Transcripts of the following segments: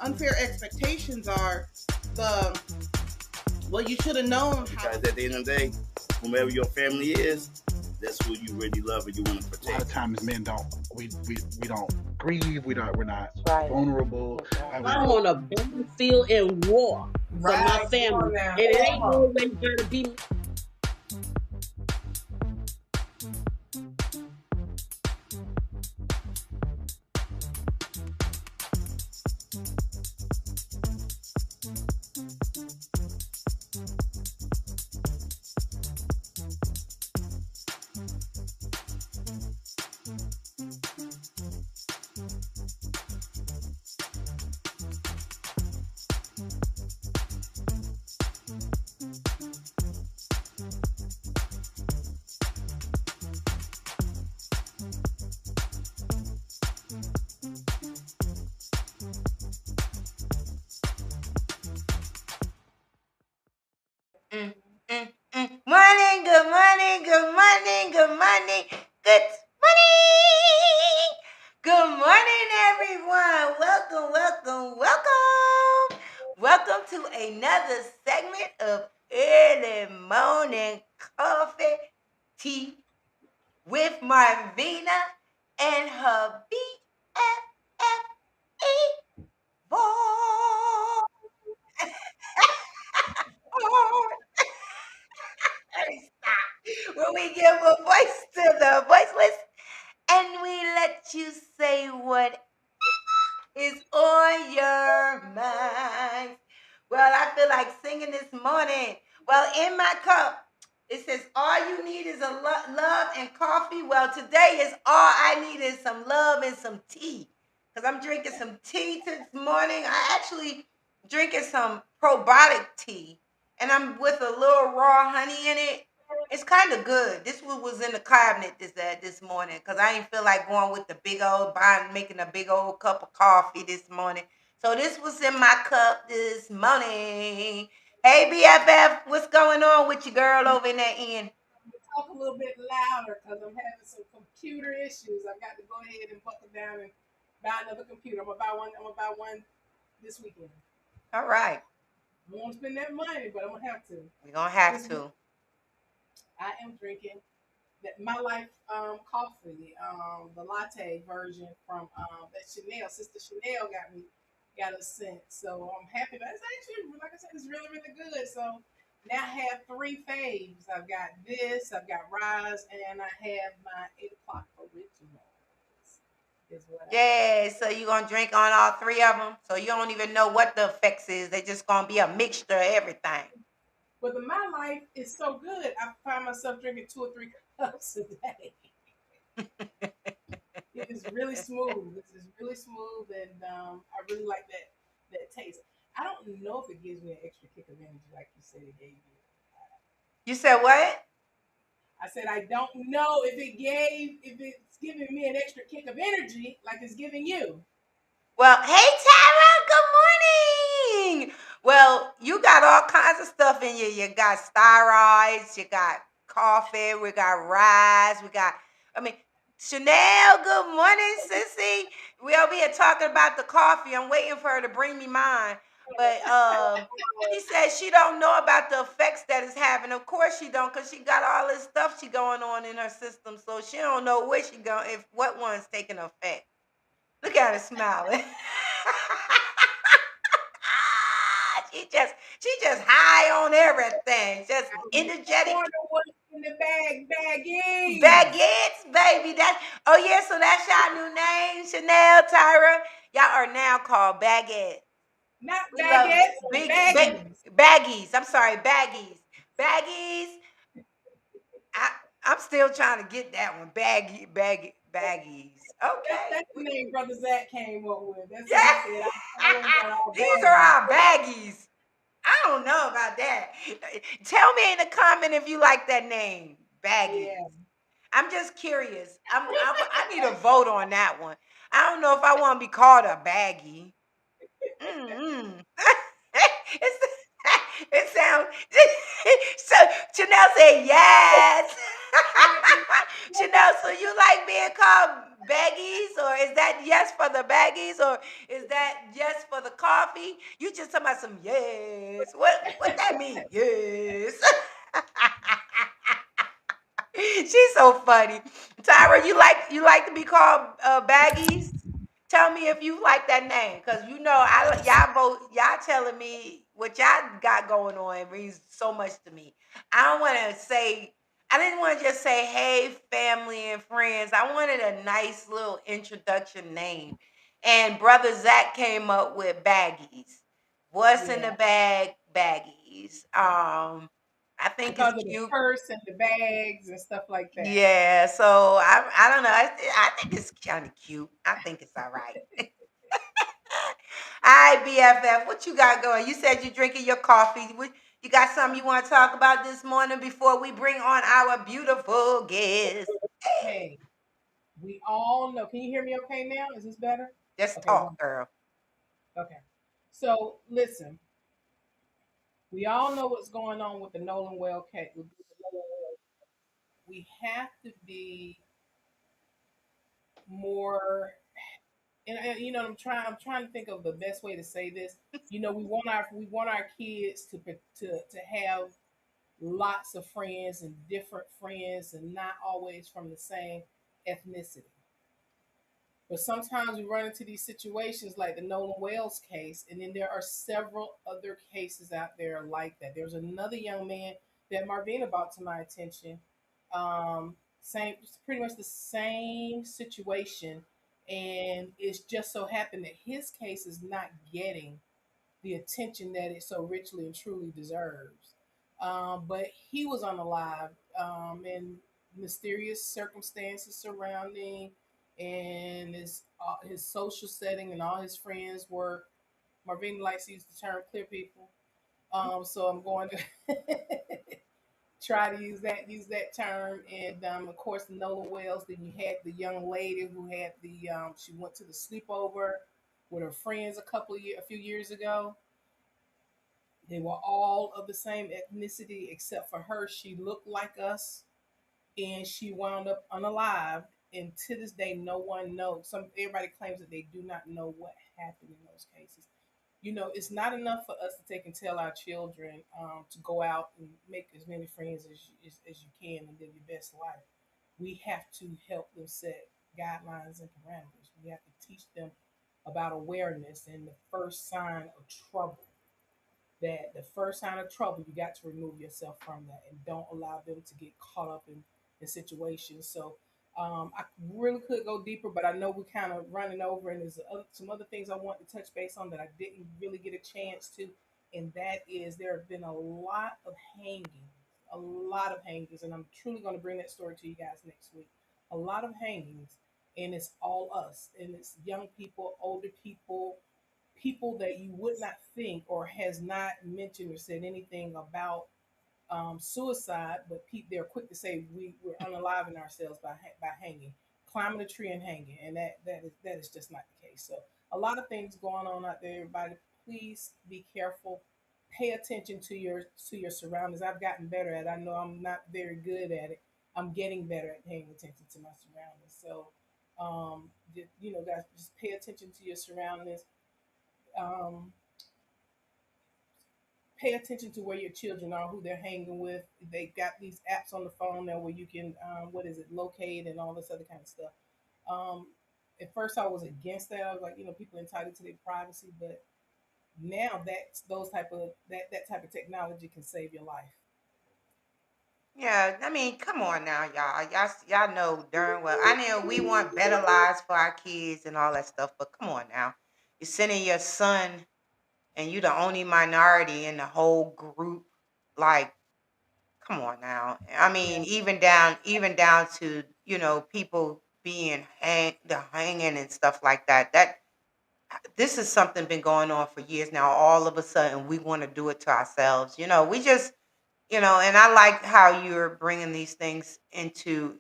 unfair expectations are the well, you should have known how. Because at the end of the day, whomever your family is, that's who you really love and you want to A lot of protect. times men don't we don't grieve, we're not That's right. vulnerable. That's right. We I'm on a battlefield in war for my Right. Come family. on now. And it Come ain't on. always gonna be Mm, Morning, good morning, good morning, good morning, good morning. Good morning, everyone. Welcome, welcome, welcome. Welcome to another segment of Early Morning Coffee Tea with Marvina and her BFFE voice. Let me stop. When we give a voice to the voiceless and we let you say what is on your mind. Well, I feel like singing this morning. Well, in my cup, it says, all you need is a love and coffee. Well, today is all I need is some love and some tea. Because I'm drinking some tea this morning. I actually drinking some probiotic tea. And I'm with a little raw honey in it. It's kind of good. This one was in the cabinet this morning because I didn't feel like going with the big old buying, making a big old cup of coffee this morning. So this was in my cup this morning. Hey BFF, what's going on with your girl over in that end? Talk a little bit louder because I'm having some computer issues. I've got to go ahead and buckle down and buy another computer. I'm gonna buy one. I'm gonna buy one this weekend. All right, I won't spend that money, but I'm gonna have to. we're gonna have This to. I am drinking that My Life coffee, the latte version from that Chanel. Sister Chanel got us sent. So I'm happy. But it's actually, like I said, it's really really good. So now I have three faves. I've got this. I've got Rise, and I have my 8 o'clock originals. Is what I have. Yeah, so you're gonna drink on all three of them. So you don't even know what the effects is. They're just gonna be a mixture of everything. But the My Life is so good. I find myself drinking 2 or 3 cups a day. It is really smooth. This is really smooth, and I really like that taste. I don't know if it gives me an extra kick of energy like you said it gave you. You said what? I said I don't know if it's giving me an extra kick of energy like it's giving you. Well, hey Tara, good morning. Well, you got all kinds of stuff in you. You got steroids, you got coffee, we got rice, I mean, Chanel, good morning, sissy. We over here talking about the coffee. I'm waiting for her to bring me mine. But she said she don't know about the effects that it's having. Of course she don't, because she got all this stuff she going on in her system. So she don't know where she going, if what one's taking effect. Look at her smiling. she just high on everything. Just I energetic. wonder what's in the baggies. Baguettes, baby. Oh yeah, so that's y'all new name, Chanel, Tyra. Y'all are now called baguettes. Not We love baguettes, baggies. baggies. I'm sorry, baggies. Baggies. I, I'm still trying to get that one. Baggies. Okay. That's the name Brother Zach came up with. That's what he Yeah. said. I want that all These are baggies. our baggies. I don't know about that. Tell me in the comment if you like that name, baggies. Yeah. I'm just curious. I need a vote on that one. I don't know if I want to be called a baggie. Mm-hmm. it's, it sounds. So Chanel said yes. Chanel, so you like being called baggies, or is that yes for the baggies, or is that yes for the coffee? You just talking about some yes. What that mean? Yes. She's so funny. Tyra, you like to be called baggies? Tell me if you like that name, cause y'all telling me what y'all got going on means so much to me. I don't want to say. I didn't want to just say, "Hey, family and friends." I wanted a nice little introduction name, and brother Zach came up with baggies. What's in the Yeah, bag? Baggies. I think it's because of the cute. purse and the bags and stuff like that. Yeah, so I don't know. I think it's kind of cute. I think it's all right. All right, BFF, what you got going? You said you're drinking your coffee. You got something you want to talk about this morning before we bring on our beautiful guest? Hey, we all know. Can you hear me okay now? Is this better? Just Okay, talk, one. girl. Okay. So listen, we all know what's going on with the Nolan Well case. We have to be more, and I'm trying to think of the best way to say this. We want our kids to have lots of friends and different friends and not always from the same ethnicity. But sometimes we run into these situations like the Nolan Wales case, and then there are several other cases out there like that. There's another young man that Marvina brought to my attention. Same, pretty much the same situation, and it's just so happened that his case is not getting the attention that it so richly and truly deserves. But he was unalive, and mysterious circumstances surrounding, and his social setting and all his friends were, Marvin likes to use the term clear people. So I'm going to try to use that term. And of course, the Nola Wells. Then you had the young lady who had she went to the sleepover with her friends a few years ago. They were all of the same ethnicity except for her. She looked like us, and she wound up unalived. And to this day, no one knows. Everybody claims that they do not know what happened in those cases. It's not enough for us to take and tell our children to go out and make as many friends as you can and live your best life. We have to help them set guidelines and parameters. We have to teach them about awareness and the first sign of trouble, that the first sign of trouble, you got to remove yourself from that and don't allow them to get caught up in situations. So I really could go deeper, but I know we're kind of running over, and there's some other things I want to touch base on that I didn't really get a chance to, and that is there have been a lot of hangings, and I'm truly going to bring that story to you guys next week. A lot of hangings, and it's all us, and it's young people, older people that you would not think or has not mentioned or said anything about suicide, but they're quick to say we're unaliving ourselves by hanging, climbing a tree and hanging, and that is just not the case. So a lot of things going on out there. Everybody, please be careful. Pay attention to your surroundings. I've gotten better at it. I know I'm not very good at it. I'm getting better at paying attention to my surroundings. So, guys, just pay attention to your surroundings. Um, Pay attention to where your children are, who they're hanging with. They got these apps on the phone now where you can, what is it, locate and all this other kind of stuff. Um, at first, I was against that. I was like, people are entitled to their privacy, but now that type of technology can save your life. Yeah, I mean, come on now, y'all. Y'all know darn well. I know we want better lives for our kids and all that stuff, but come on now. You're sending your son, and you're the only minority in the whole group. Like, come on now. I Yeah, mean, even down to people being the hanging and stuff like that. That this is something been going on for years now. All of a sudden, we want to do it to ourselves. We just and I like how you're bringing these things into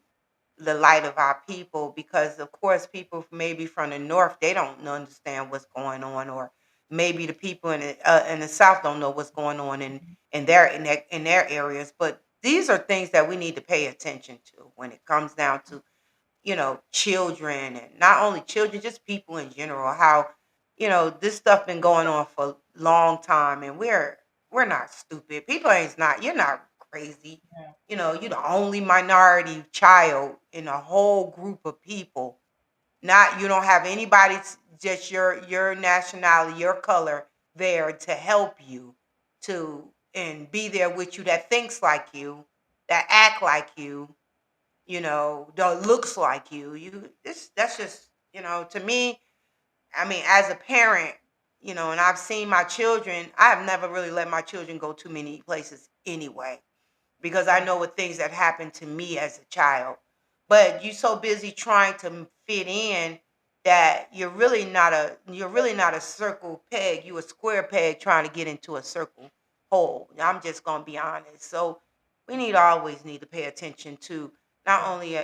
the light of our people, because of course people maybe from the north, they don't understand what's going on, or maybe the people in the south don't know what's going on in their areas. But these are things that we need to pay attention to when it comes down to children, and not only children, just people in general, how, this stuff been going on for a long time, and we're not stupid. People ain't not, you're not crazy. Yeah. You're the only minority child in a whole group of people. Not, you don't have anybody, just your nationality, your color there to help you, to and be there with you, that thinks like you, that act like you, that looks like you. That's just, to me, I mean, as a parent, and I've seen my children, I have never really let my children go too many places anyway, because I know what things that happened to me as a child. But you're so busy trying to fit in that you're really not a circle peg. You a square peg trying to get into a circle hole. I'm just gonna be honest. So we always need to pay attention to not only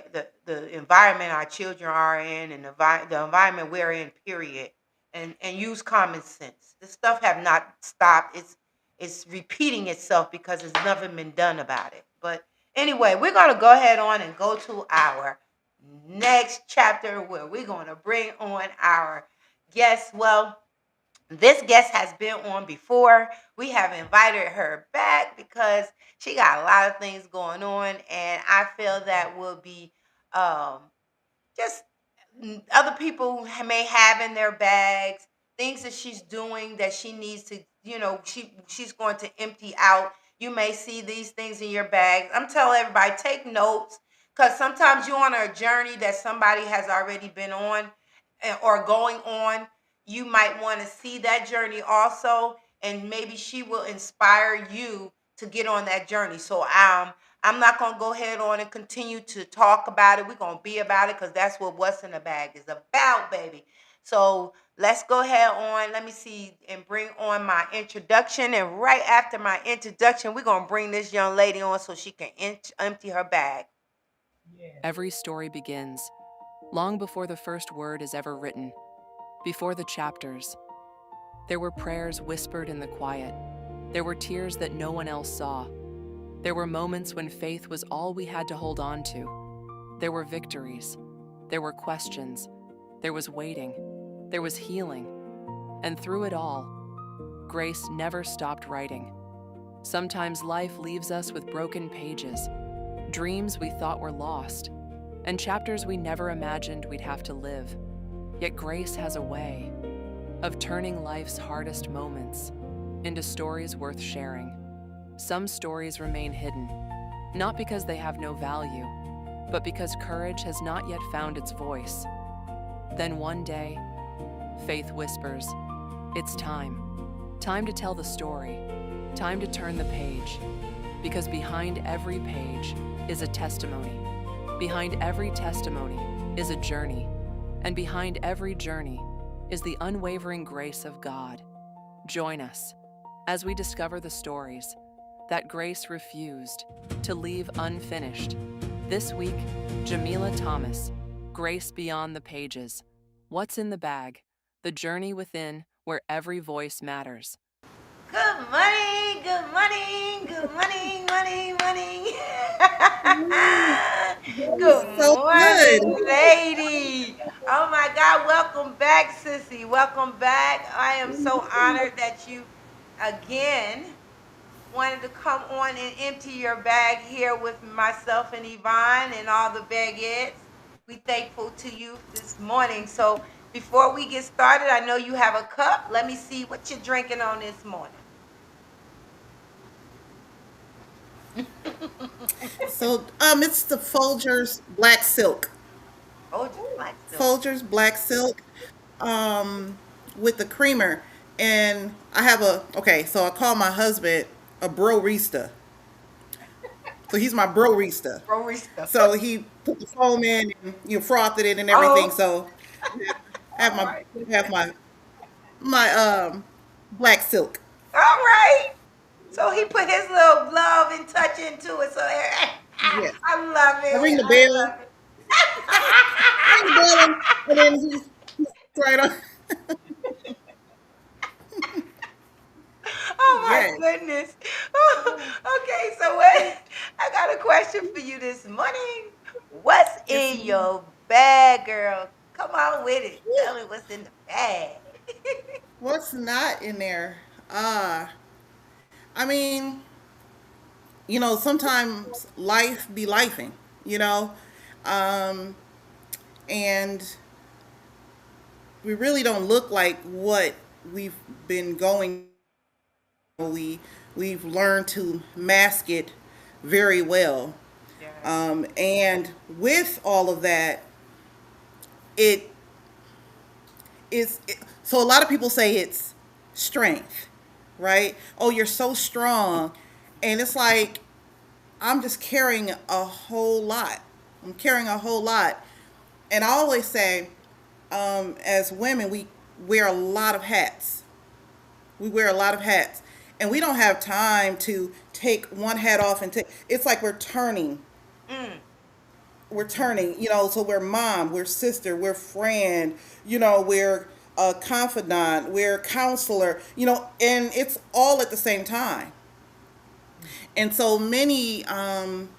the environment our children are in, and the environment we're in, period, and use common sense. This stuff have not stopped. It's repeating itself because it's nothing been done about it. But anyway, we're going to go ahead on and go to our next chapter, where we're going to bring on our guest. Well, this guest has been on before. We have invited her back because she got a lot of things going on, and I feel that will be um, just other people may have in their bags things that she's doing that she needs to, she's going to empty out. You may see these things in your bag. I'm telling everybody, take notes, because sometimes you're on a journey that somebody has already been on, or going on. You might want to see that journey also, and maybe she will inspire you to get on that journey. So I'm not going to go ahead on and continue to talk about it. We're going to be about it, because that's what What's in the Bag is about, baby. So let's go ahead on. Let me see and bring on my introduction. And right after my introduction, we're going to bring this young lady on so she can empty her bag. Yeah. Every story begins long before the first word is ever written, before the chapters. There were prayers whispered in the quiet. There were tears that no one else saw. There were moments when faith was all we had to hold on to. There were victories. There were questions. There was waiting. There was healing. And through it all, Grace never stopped writing. Sometimes life leaves us with broken pages, dreams we thought were lost, and chapters we never imagined we'd have to live. Yet Grace has a way of turning life's hardest moments into stories worth sharing. Some stories remain hidden, not because they have no value, but because courage has not yet found its voice. Then one day, faith whispers, "It's time. Time to tell the story. Time to turn the page. Because behind every page is a testimony. Behind every testimony is a journey. And behind every journey is the unwavering grace of God." Join us as we discover the stories that Grace refused to leave unfinished. This week, Jamilah Thomas, Grace Beyond the Pages. What's in the Bag? The journey within, where every voice matters. Good morning, good morning, good morning, morning, morning. Good So good. morning, lady. Oh my God, welcome back, sissy. Welcome back. I am so honored that you again wanted to come on and empty your bag here with myself and Yvonne and all the baguettes. We thankful to you this morning. So before we get started, I know you have a cup. Let me see what you're drinking on this morning. So it's the Folgers Black Silk. Oh, just like so. Folgers Black Silk with the creamer. And I have so I call my husband a broista. So he's my broista. Barista. So he put the foam in and frothed it and everything. Oh, So I have All my right. my black silk. all right. So he put his little love and touch into it. So Yes. I love I ring it. the I bell. love it. Ring the bell and then he's right on. Oh my Yes. goodness. Okay, so what? I got a question for you this morning. What's Yes, in ma'am. your bag, girl? Come on with it. Tell me what's in the bag. What's not in there? I mean, sometimes life be lifing, you know, um, and we really don't look like what we've been going. We've learned to mask it very well, Yes. and with all of that, it so a lot of people say it's strength, right? Oh, you're so strong, and it's like I'm just carrying a whole lot. I'm carrying a whole lot. And I always say, as women, we wear a lot of hats. We wear a lot of hats. And we don't have time to take one hat off and take, it's like we're turning. Mm. We're turning, so we're mom, we're sister, we're friend, we're a confidant, we're a counselor, and it's all at the same time. And so many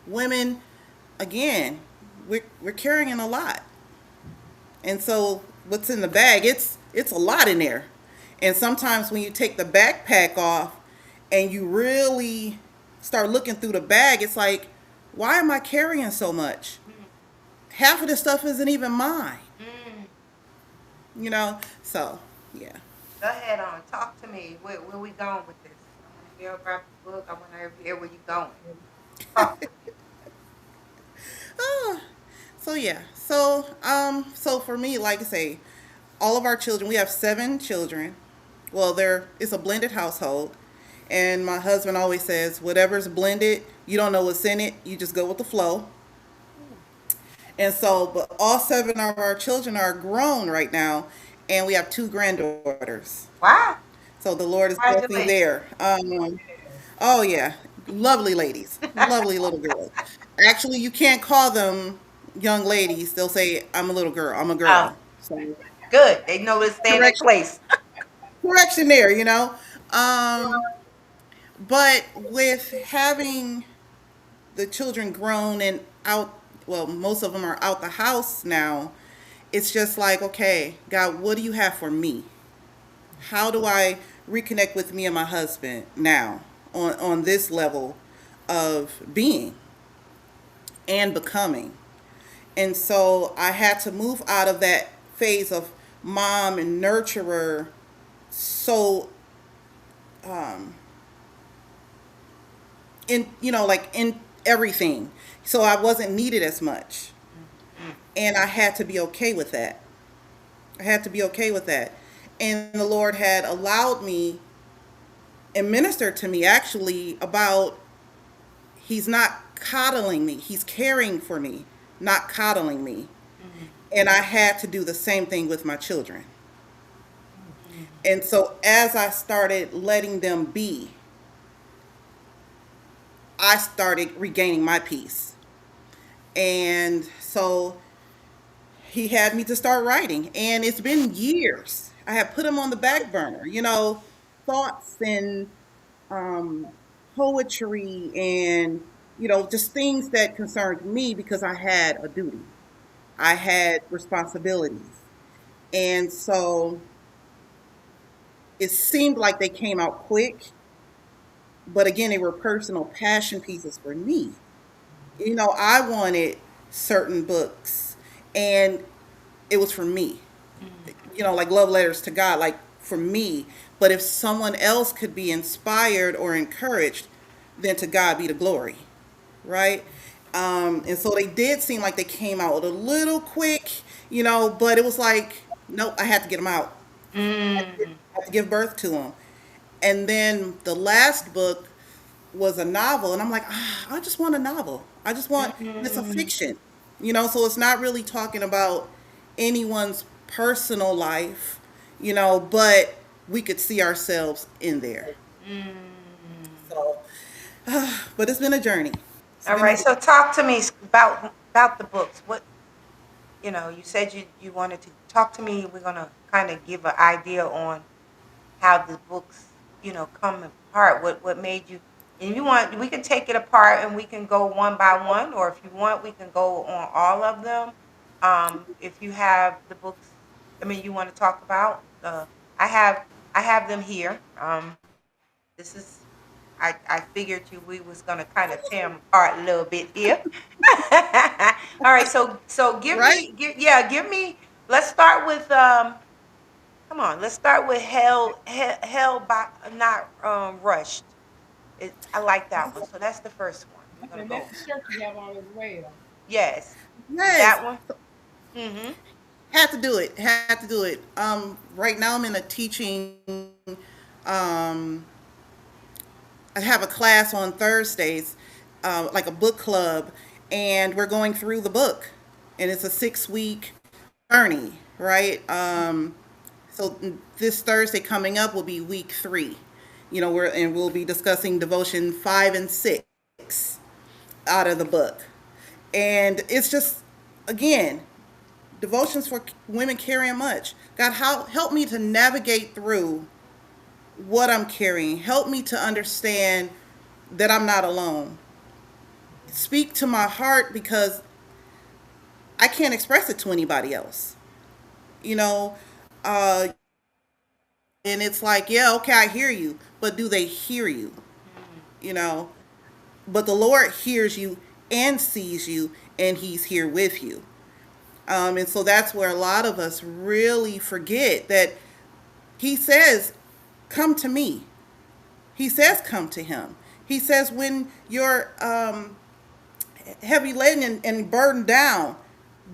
women, again, we're carrying a lot. And so what's in the bag, it's a lot in there. And sometimes when you take the backpack off and you really start looking through the bag, it's like, why am I carrying so much? Half of this stuff isn't even mine, Mm. So yeah. Go ahead on. Talk to me. Where we going with this? I want to hear about the book. I want to hear where you going. Talk to me. Ah, so yeah. So for me, like I say, all of our children, we have 7 children. Well, it's a blended household. And my husband always says, whatever's blended, you don't know what's in it, you just go with the flow. And so, but all 7 of our children are grown right now, and we have 2 granddaughters. Wow. So the Lord is blessing Congratulations. there. Oh yeah, lovely ladies, lovely little girls. Actually, you can't call them young ladies. They'll say, "I'm a little girl. I'm a Oh, girl." So good. They know to stay in their correction, place. correction there. Um, but with having the children grown and out, well, most of them are out the house now. It's just like, okay, God, what do you have for me? How do I reconnect with me and my husband now on this level of being and becoming? And so I had to move out of that phase of mom and nurturer, so in like in everything. So I wasn't needed as much. And I had to be okay with that. I had to be okay with that. And the Lord had allowed me and ministered to me actually about He's not coddling me. He's caring for me, not coddling me. And I had to do the same thing with my children. And so as I started letting them be, I started regaining my peace. And so he had me to start writing. And it's been years. I have put them on the back burner, thoughts and um, poetry and, just things that concerned me because I had a duty. I had responsibilities. And so it seemed like they came out quick, but again, they were personal passion pieces for me. I wanted certain books, and it was for me. Like love letters to God, like for me. But if someone else could be inspired or encouraged, then to God be the glory, right? And so they did seem like they came out a little quick, but it was like, nope, I had to get them out. Mm. I had to give birth to them. And then the last book was a novel, and I'm like, I just want a novel. I just want, it's a Mm. fiction, so it's not really talking about anyone's personal life, but we could see ourselves in there. Mm. So, but it's been a journey. It's All been a right. So journey. talk to me about the books. What you said you wanted to talk to me. We're gonna kind of give an idea on how the books come apart. What made you? And you want we can take it apart and we can go one by one, or if you want, we can go on all of them. If you have the books, I mean, you want to talk about, I have I have them here. This is I figured you we was gonna kind of tear them apart a little bit here. All right, so Right? give me. Let's start with come on, let's start with hell by not rushed. I like that one. So that's the first one. We're gonna And go. that's the shirt you have on as well. Yes, Yes. that one. Mm-hmm. Had to do it. Had to do it. Right now I'm in a teaching. Um, I have a class on Thursdays, like a book club, and we're going through the book, and it's a 6 week journey, right? So this Thursday coming up will be week 3. We'll be discussing devotion 5 and 6 out of the book, and it's just, again, devotions for women carrying much. God, help me to navigate through what I'm carrying. Help me to understand that I'm not alone. Speak to my heart because I can't express it to anybody else. You know, uh, and it's like, yeah, okay, I hear you, but do they hear you? You know, but the Lord hears you and sees you, and He's here with you. And so that's where a lot of us really forget that He says, come to me. He says, come to Him. He says, when you're heavy laden and burdened down,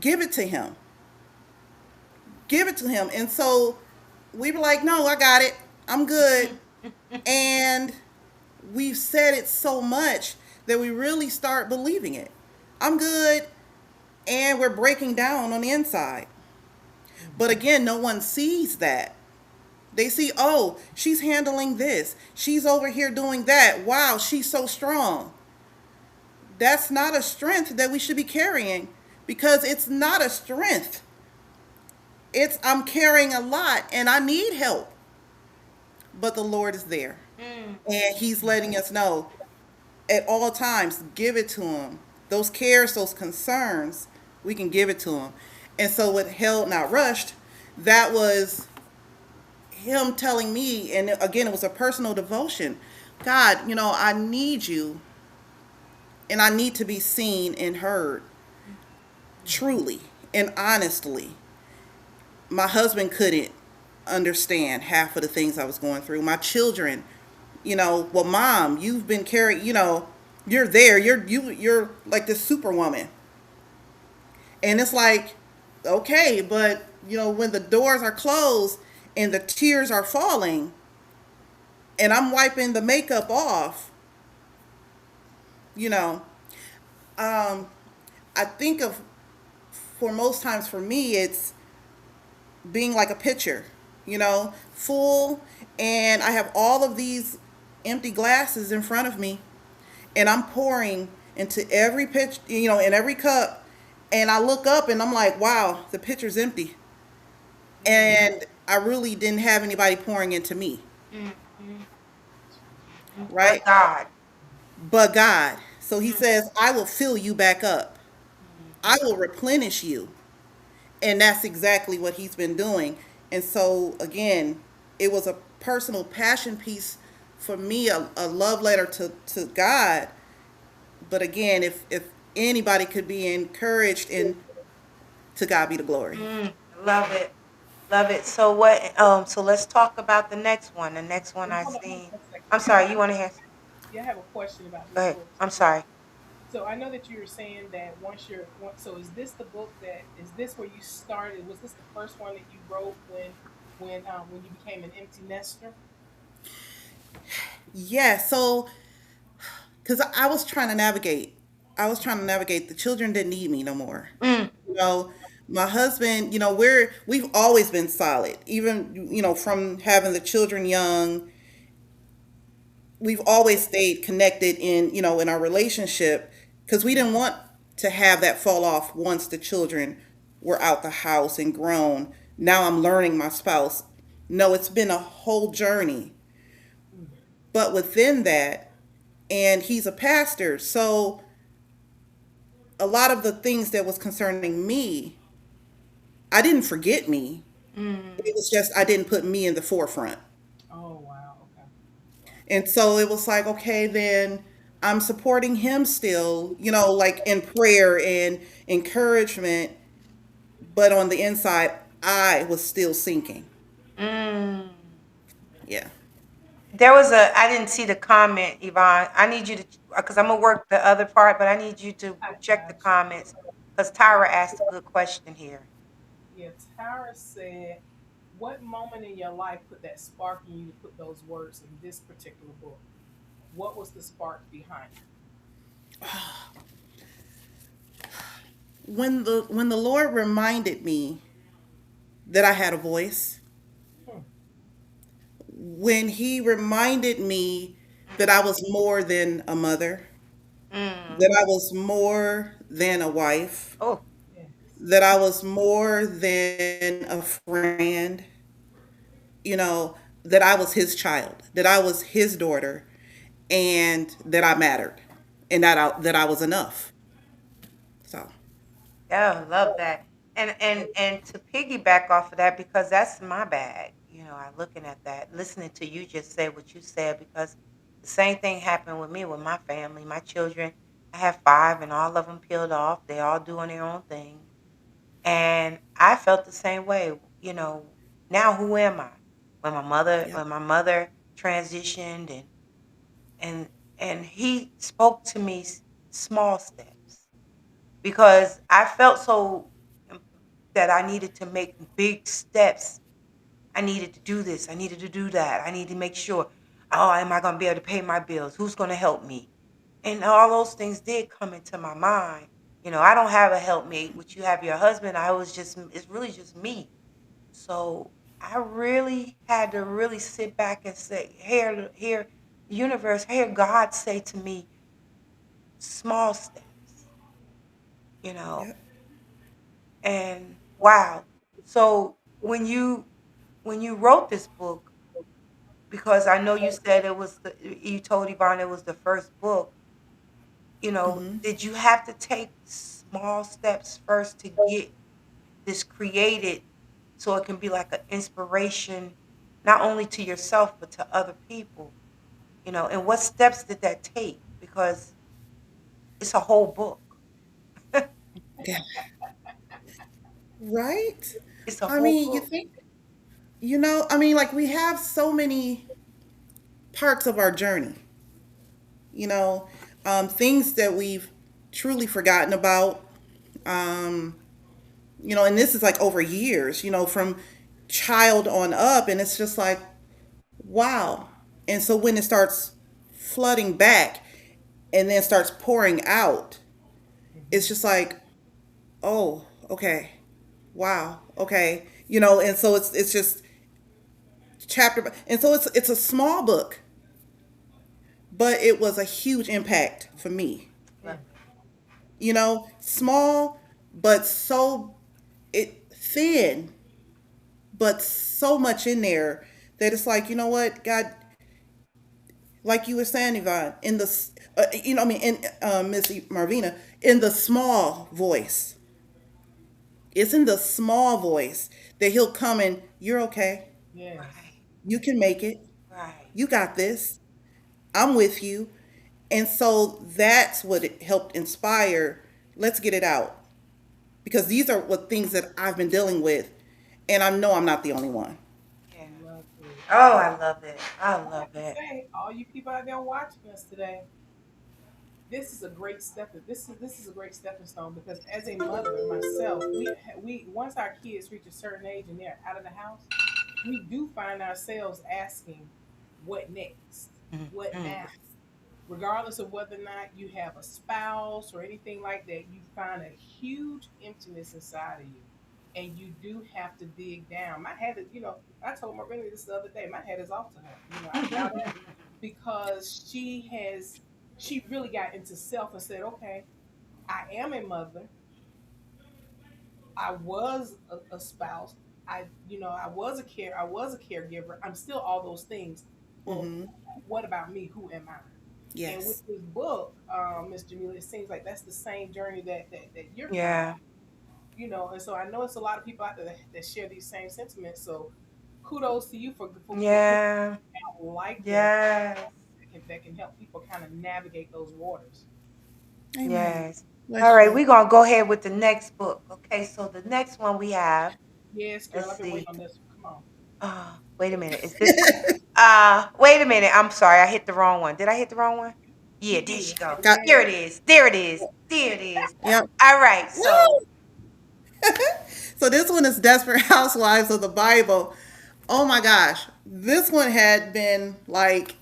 give it to Him. Give it to Him. And so we were like, no, I got it. I'm good. And we've said it so much that we really start believing it. I'm good. And we're breaking down on the inside. But again, no one sees that. They see, oh, she's handling this. She's over here doing that. Wow, she's so strong. That's not a strength that we should be carrying, because it's not a strength. It's, I'm carrying a lot and I need help. But the Lord is there. And He's letting us know at all times, give it to Him. Those cares, those concerns, we can give it to Him. And so with Held Not Rushed, that was Him telling me, and again, it was a personal devotion. God, I need you, and I need to be seen and heard truly and honestly. My husband couldn't understand half of the things I was going through. My children, well, Mom, you've been carrying, you're there. You're like this superwoman. And it's like, okay, but when the doors are closed and the tears are falling and I'm wiping the makeup off, you know, um, I think of, for most times for me, it's being like a pitcher, full, and I have all of these empty glasses in front of me, and I'm pouring into every pitch, in every cup, and I look up and I'm like, wow, the pitcher's empty, and I really didn't have anybody pouring into me, right? But God. But God. So He says, I will fill you back up. I will replenish you. And that's exactly what He's been doing. And so, again, it was a personal passion piece for me, a love letter to God. But again, if anybody could be encouraged, and to God be the glory. Love it. Love it. So what so let's talk about the next one. The next one I Hold on seen. one second. I'm sorry, you want to answer? Yeah, I have a question about Go these ahead. books. I'm sorry. So I know that you were saying that so is this the book that is this where you started? Was this the first one that you wrote when you became an empty nester? Yeah, so because I was trying to navigate. I was trying to navigate. The children didn't need me no more. Mm, You know, my husband, we've always been solid. Even, from having the children young, we've always stayed connected in our relationship, because we didn't want to have that fall off once the children were out the house and grown. Now I'm learning my spouse. No, it's been a whole journey. But within that, and he's a pastor, so a lot of the things that was concerning me, I didn't forget me. Mm. It was just I didn't put me in the forefront. Oh wow. Okay. And so it was like, okay, then I'm supporting him still, like in prayer and encouragement, but on the inside, I was still sinking. Mm. Yeah. There was I didn't see the comment, Yvonne. I need you to, because I'm gonna work the other part, but I need you to I check the got you. comments because Tyra asked a good question here. Yeah, Tara said, "What moment in your life put that spark in you to put those words in this particular book? What was the spark behind it?" When the Lord reminded me that I had a voice, Hmm. when he reminded me that I was more than a mother, Mm. that I was more than a wife, Oh, Yes. that I was more than a friend, that I was his child, that I was his daughter, and that I mattered, and that I was enough. So, yeah, I love that. And to piggyback off of that, because that's my bag. I looking at that, listening to you just say what you said, because the same thing happened with me with my family, my children. I have five, and all of them peeled off. They all doing their own thing. And I felt the same way, now who am I? When my mother yep, when my mother transitioned, and and he spoke to me small steps, because I felt so that I needed to make big steps. I needed to do this, I needed to do that. I need to make sure, oh, am I going to be able to pay my bills? Who's going to help me? And all those things did come into my mind. I don't have a helpmate, which you have your husband. It's really just me. So I really had to really sit back and say, hear the universe, hear God say to me, small steps, you know. yep. And wow. So when you wrote this book, because I know you said you told Yvonne it was the first book, Hmm. did you have to take small steps first to get this created so it can be like an inspiration not only to yourself but to other people? And what steps did that take? Because it's a whole book. Yeah. Right? It's a I whole mean, you book. think, like we have so many parts of our journey, you know, things that we've truly forgotten about. Um, and this is like over years, from child on up, and it's just like, wow. And so when it starts flooding back and then starts pouring out, it's Hmm. just like, oh, okay, wow, okay, and so it's just and so it's a small book, but it was a huge impact for me. Love Small, but so it thin, but so much in there that it's like, what, God, like you were saying, Yvonne, in the, I mean, in Miss Marvina, in the small voice. It's in the small voice that he'll come and you're okay. it. Yes. Right. You can make it. Right. You got this. I'm with you. And so that's what it helped inspire. Let's get it out. Because these are what things that I've been dealing with. And I know I'm not the only one. Yeah. Love it. Oh, I love it. I I love have to it. say, all you people out there watching us today, this is a great step. This is a great stepping stone, because as a mother myself, we once our kids reach a certain age and they're out of the house, we do find ourselves asking, "What next? What Mhm. now?" Regardless of whether or not you have a spouse or anything like that, you find a huge emptiness inside of you. And you do have to dig down. My head is, I told Marinda this the other day, my head is off to her. I doubt it, because she really got into self and said, okay, I am a mother. I was a spouse. I was a caregiver. I'm still all those things. Well, Mm-hmm. what about me? Who am I? And with Yes. this book, Miss Jamilah, it seems like that's the same journey that you're kind of Yeah. on. And so I know it's a lot of people out there that share these same sentiments. So kudos to you for putting Yeah. out like this Yes. that can help people kind of navigate those waters. Amen. Yes. All Bless right, you. we're gonna go ahead with the next book. Okay, so the next one we have, Yes, girl, let's I've been waiting see. on this one. Come on. Wait a minute. Is this one? Wait a minute. I'm sorry, I hit the wrong one. Did I hit the wrong one? Yeah, You there she did. go. Got There Amen. it is. There it is. There it is. yep. All right, so So this one is Desperate Housewives of the Bible. Oh my gosh. This one had been like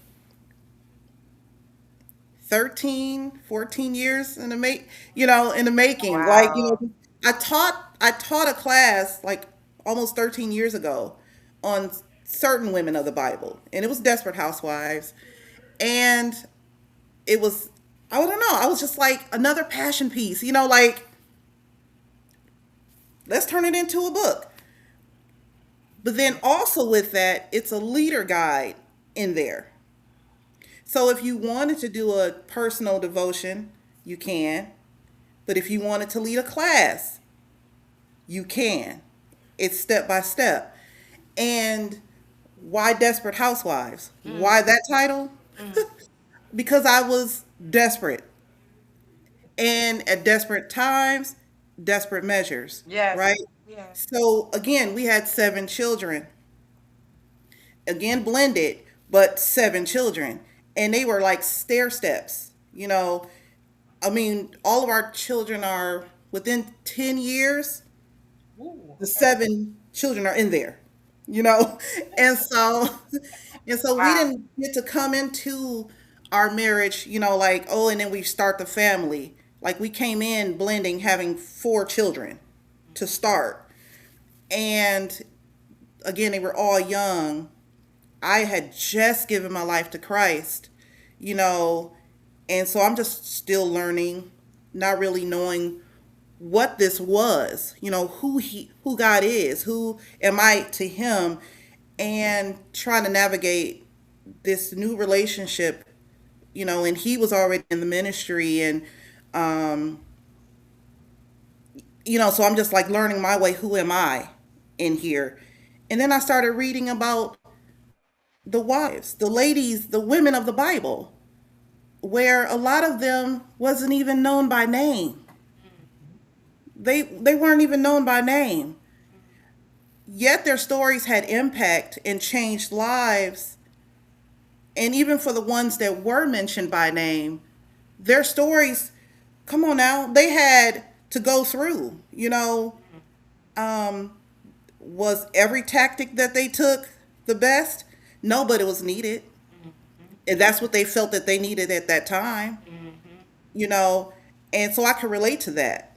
13, 14 years in the in the making. Like, wow. I taught a class like almost 13 years ago on certain women of the Bible. And it was Desperate Housewives. And it was, I don't know, I was just like another passion piece, like let's turn it into a book. But then also with that, it's a leader guide in there. So if you wanted to do a personal devotion, you can. But if you wanted to lead a class, you can. It's step by step. And why Desperate Housewives? Mm, Why that title? mm. Because I was desperate. And at desperate times, desperate measures, Yes. right? Yes. So again, we had 7 children. Again, blended, but 7 children. And they were like stair steps. I mean, all of our children are within 10 years, Ooh, the okay. 7 children are in there, you know? And so, and so we Wow. didn't get to come into our marriage, like, oh, and then we start the family. Like we came in blending, having 4 children to start. And again, they were all young. I had just given my life to Christ, you know, and so I'm just still learning, not really knowing what this was, who God is, who am I to him, and trying to navigate this new relationship, and he was already in the ministry, and um so I'm just like learning my way, who am I in here. And then I started reading about the wives, the ladies, the women of the Bible, where a lot of them wasn't even known by name. They weren't even known by name. Yet their stories had impact and changed lives. And even for the ones that were mentioned by name, their stories, come on now, they had to go through. Um, was every tactic that they took the best? No, but it was needed. And that's what they felt that they needed at that time, you know. And so I could relate to that.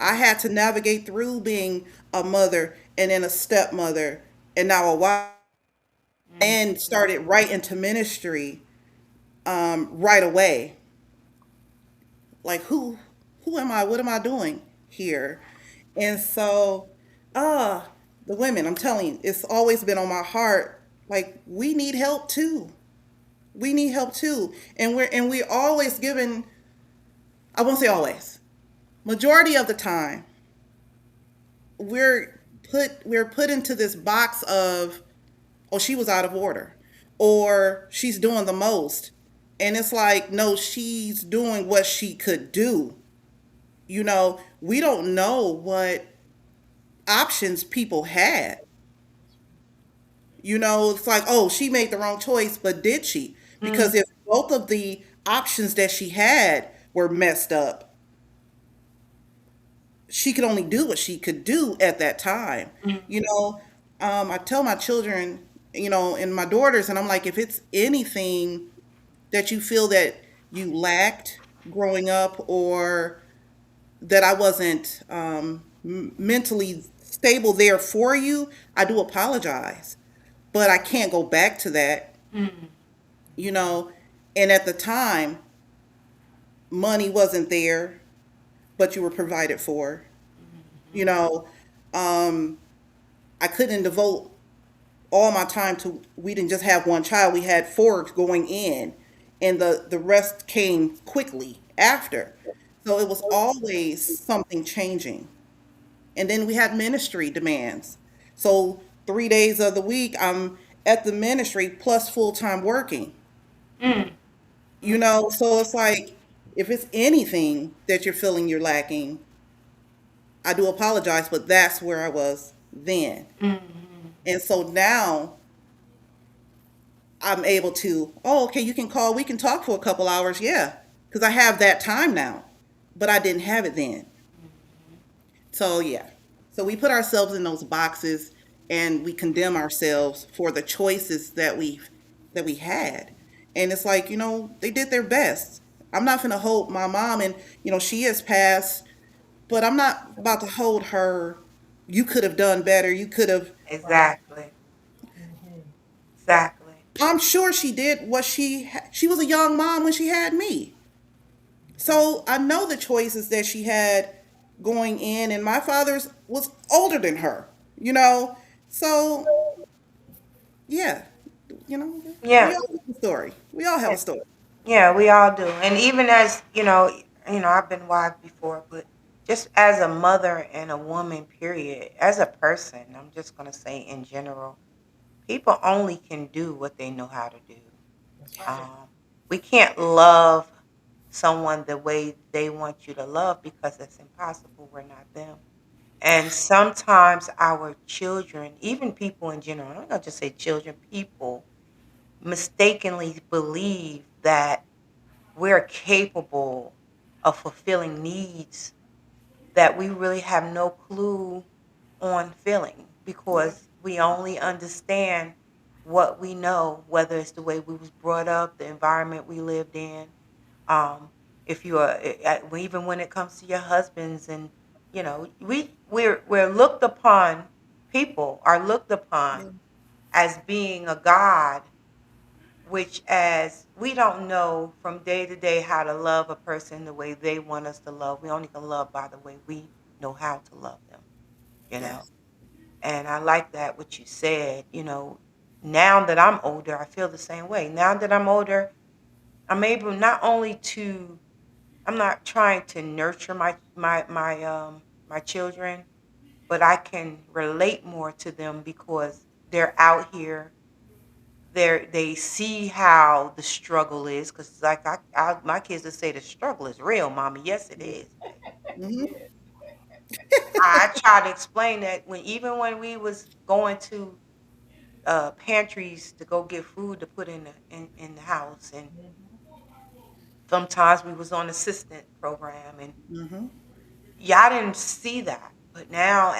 I had to navigate through being a mother and then a stepmother and now a wife, and started right into ministry right away. Like who am I? What am I doing here? And so uh the women, I'm telling you, it's always been on my heart. Like we need help too. We need help too. And we always given, I won't say always, majority of the time, we're put into this box of, oh, she was out of order, or she's doing the most. And it's like, no, she's doing what she could do. We don't know what options people had. It's like, oh, she made the wrong choice, but did she? Mm, Because if both of the options that she had were messed up, she could only do what she could do at that time. mm, You know, I tell my children, and my daughters, and I'm like, if it's anything that you feel that you lacked growing up, or that I wasn't mentally stable there for you, I do apologize. But I can't go back to that, mm, you know. And at the time, money wasn't there, but you were provided for. You know, um, I couldn't devote all my time to. We didn't just have one child; we had 4 going in, and the rest came quickly after. So it was always something changing. And then we had ministry demands. So 3 days of the week, I'm at the ministry plus full time working. Mm. So it's like, if it's anything that you're feeling you're lacking, I do apologize, but that's where I was then. Mm. And so now I'm able to, oh, okay, you can call, we can talk for a couple hours. Yeah. Because I have that time now, but I didn't have it then. So yeah. So we put ourselves in those boxes and we condemn ourselves for the choices that we had. And it's like, they did their best. I'm not gonna hold my mom, and she has passed, but I'm not about to hold her. You could have done better. You could have. Right. Exactly. Mm-hmm. Exactly. I'm sure she did what she was a young mom when she had me. So I know the choices that she had going in, and my father's was older than her, you know? So, yeah, you know, we Yeah. all have a story. We all have Yeah. a story. Yeah, we all do. And even as, I've been wife before, but just as a mother and a woman, period, as a person, I'm just going to say in general, people only can do what they know how to do. That's right. Um, we can't love someone the way they want you to love because it's impossible. We're not them. And sometimes our children, even people in general, I'm not going to just say children, people mistakenly believe that we're capable of fulfilling needs that we really have no clue on filling Yeah. because we only understand what we know, whether it's the way we was brought up, the environment we lived in. Um, if you are even when it comes to your husbands, and we're looked upon, people are looked Yeah. upon as being a god, which as we don't know from day to day how to love a person the way they want us to love. We only can love by the way we know how to love them, you know. Yes. And I like that what you said, now that I'm older, I feel the same way. Now that I'm older, I'm able not only to I'm not trying to nurture my children, but I can relate more to them because they're out here. They see how the struggle is because like my kids would say the struggle is real, mommy. Yes, it is, baby. Hmm. I try to explain that even when we was going to pantries to go get food to put in the house, and Mm-hmm. sometimes we was on assistant program, and Hmm. y'all didn't see that. But now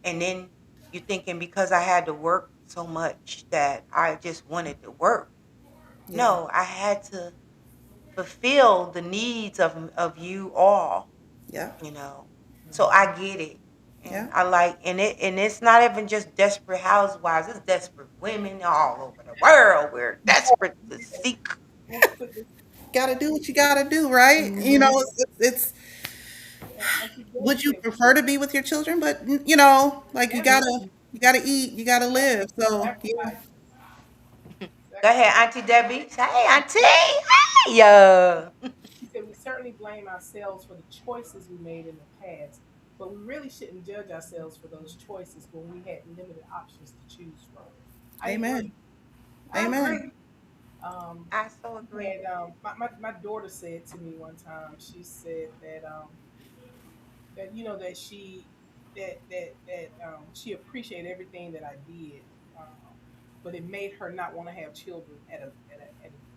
and then you're thinking because I had to work so much that I just wanted to work. Yeah. No, I had to fulfill the needs of you all, Yeah. you know. So Mm-hmm. I get it. And Yeah. I like and it's not even just desperate housewives, it's desperate women all over the world. We're desperate to seek. Let's put this. Got to do what you got to do, right? Mm-hmm. It's Auntie Debbie would you said, prefer to be with your children, but like you "Yeah, gotta you gotta eat, you gotta yeah, live. So yeah. sacrifice, Go ahead, sacrifice." Auntie Debbie. Say, hey, Auntie. Hey, yeah. She said, "We certainly blame ourselves for the choices we made in the past, but we really shouldn't judge ourselves for those choices when we had limited options to choose from." I Amen. agree. I Amen. agree. Um, I so agree. and my daughter said to me one time, she said that that she appreciated everything that I did, but it made her not want to have children at an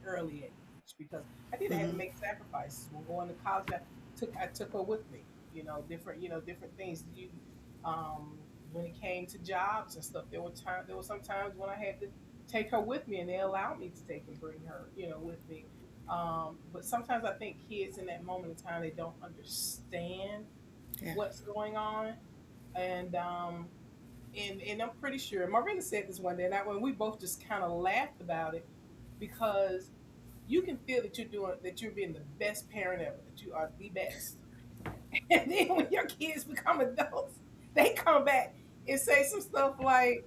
early age because I did have to Hmm. make sacrifices. When going to college, I took her with me. Different things. Um, when it came to jobs and stuff, there were some times when I had to take her with me, and they allowed me to take and bring her, with me. But sometimes I think kids in that moment in time, they don't understand Yeah. what's going on. And I'm pretty sure Marina said this one day, and when we both just kind of laughed about it because you can feel that you're being the best parent ever, that you are the best. And then when your kids become adults, they come back and say some stuff like,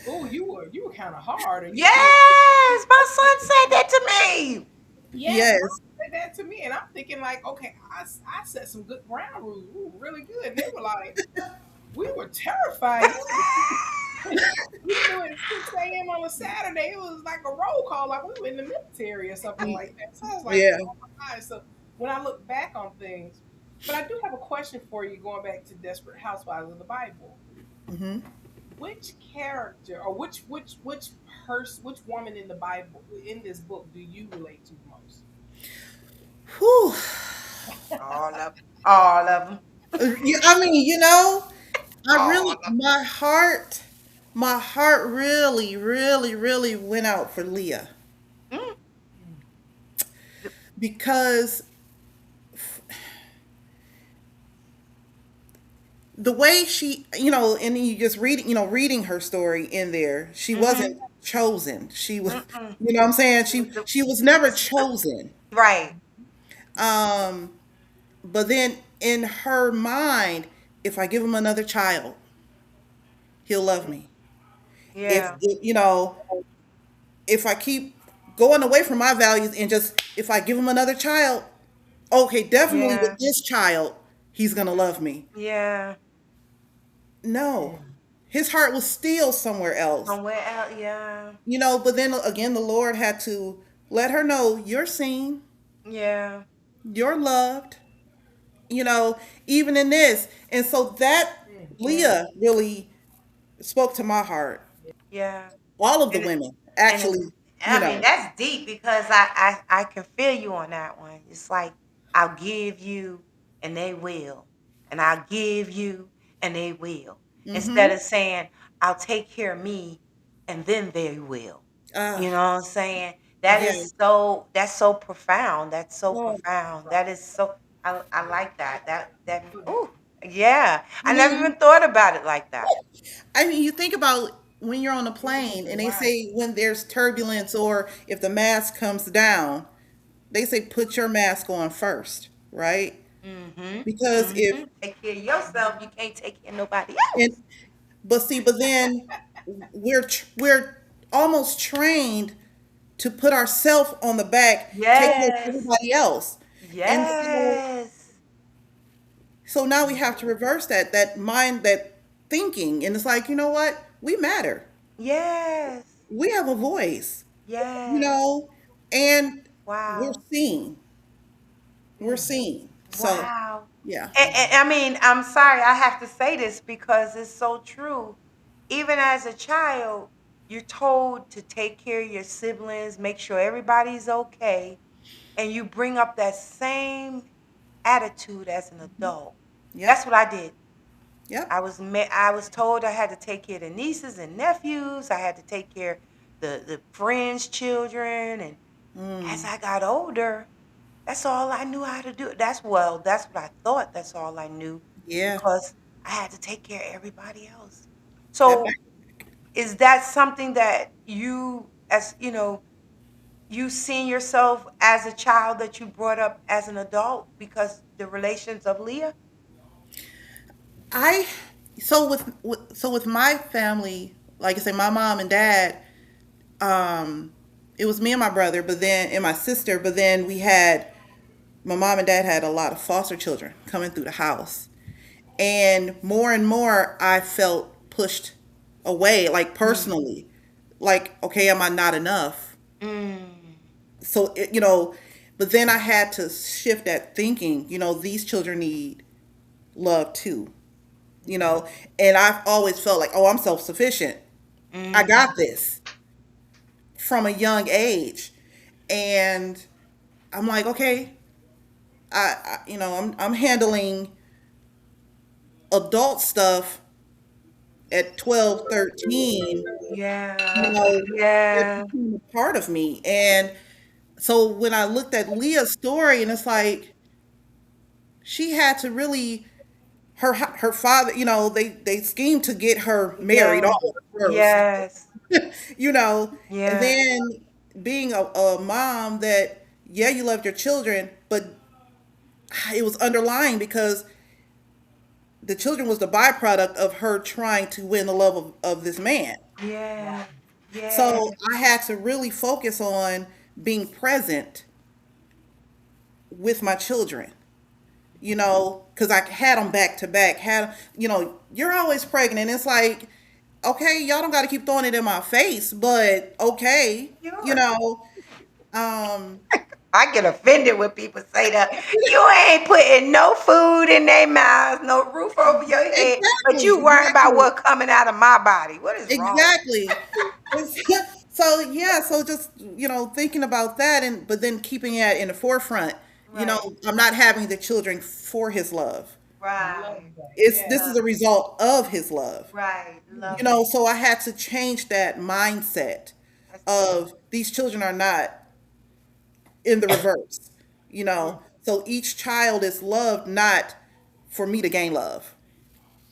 "Oh, you were kind of hard," or you did Yes, my son said that to me. yes, Yes. mom said that to me, and I'm thinking like, okay, I set some good ground rules, ooh, really good, and they were like. We were terrified. We knew at 6 a.m. on a Saturday, it was like a roll call, like we were in the military or something like that. So I was like, Yeah. oh my God. So when I look back on things, but I do have a question for you going back to Desperate Housewives of the Bible. Hmm. Which character or which person, which woman in the Bible, in this book, do you relate to the most? Whew. All of all of them. I mean, I All really, of my heart really, really, really went out for Leah them. Mm. because the way she, and you just reading her story in there, she Mm-hmm. wasn't chosen. She was, Mm-mm. you know what I'm saying? The, She was never the, chosen. right. Um, but then in her mind, if I give him another child, he'll love me. If, Yeah. if I keep going away from my values and just if I give him another child, okay, definitely Yeah. with this child, he's gonna love me. Yeah. No, his heart was still somewhere else. Somewhere else. Yeah. But then again, the Lord had to let her know you're seen, Yeah. you're loved, you know, even in this. And so that Yeah. Leah really spoke to my heart. Yeah. All of the And women, and actually, you I mean know. that's deep because I can feel you on that one. It's like I'll give you and they will, and I'll give you and they will, instead Mm-hmm. of saying I'll take care of me and then they will. Uh, You know what I'm saying? yeah. That's so profound. That's so Oh, profound. That is so I like that. That ooh yeah. I I never mean, even thought about it like that. you think about when you're on a plane and they Right. say when there's turbulence or if the mask comes down, they say put your mask on first, right? Mhm. Because if Mhm. Take care of yourself. You can't take care of nobody and else. but then we're almost trained to put ourselves on the back, take care of Yes. everybody else. And Yes. so now we have to reverse that mind, that thinking, and it's like, you know what? We matter. Yes. We have a voice, you Yes. know, and we're Wow. seen. We're seen. So, Wow. yeah. And I mean, I'm sorry I have to say this because it's so true. Even as a child, you're told to take care of your siblings, make sure everybody's okay, and you bring up that same attitude as an adult. That's Yep. what I did. Yep. I was told I had to take care of the nieces and nephews. I had to take care of the friends' children. And as Mm, I got older, that's all I knew how to do. That's what I thought. That's all I knew yeah. because I had to take care of everybody else. That So back. is that something that you, as you know, you seen yourself as a child that you brought up as an adult because the relations of Leah? I so with my family, like I say, my mom and dad, um, it was me and my brother, but then and my sister, but then my mom and dad had a lot of foster children coming through the house. And more I felt pushed away, like Mm. personally. Like, okay, am I not enough? Mm. So, but then I had to shift that thinking, these children need love too, you know, and I've always felt like, oh, I'm self sufficient. I Mm. got this from a young age. And I'm like, okay, I'm handling adult stuff at 12, 13, you Yeah. know, that Yeah. became a part of me. And so when I looked at Leah's story, and it's like she had to really her father, they schemed to get her married Yeah. off first, Yes. and Yeah. then being a mom that, yeah, you loved your children, but it was underlying because the children was the byproduct of her trying to win the love of this man. Yeah. Yeah. So I had to really focus on being present with my children, because I had them back to back. You're always pregnant. It's like, okay, y'all don't got to keep throwing it in my face, but okay, you Sure. know, um, I get offended when people say that. You ain't putting no food in their mouths, no roof over your head, but exactly, you worrying about exactly, what's coming out of my body. What is wrong with exactly. So yeah, so just thinking about that, and but then keeping it in the forefront. you? Right, I'm not having the children for his love. Love right. that. This is Yes. a result of his love. Right. Love it. So I had to change that mindset That's good. of these children are not in the reverse. So each child is loved not for me to gain love.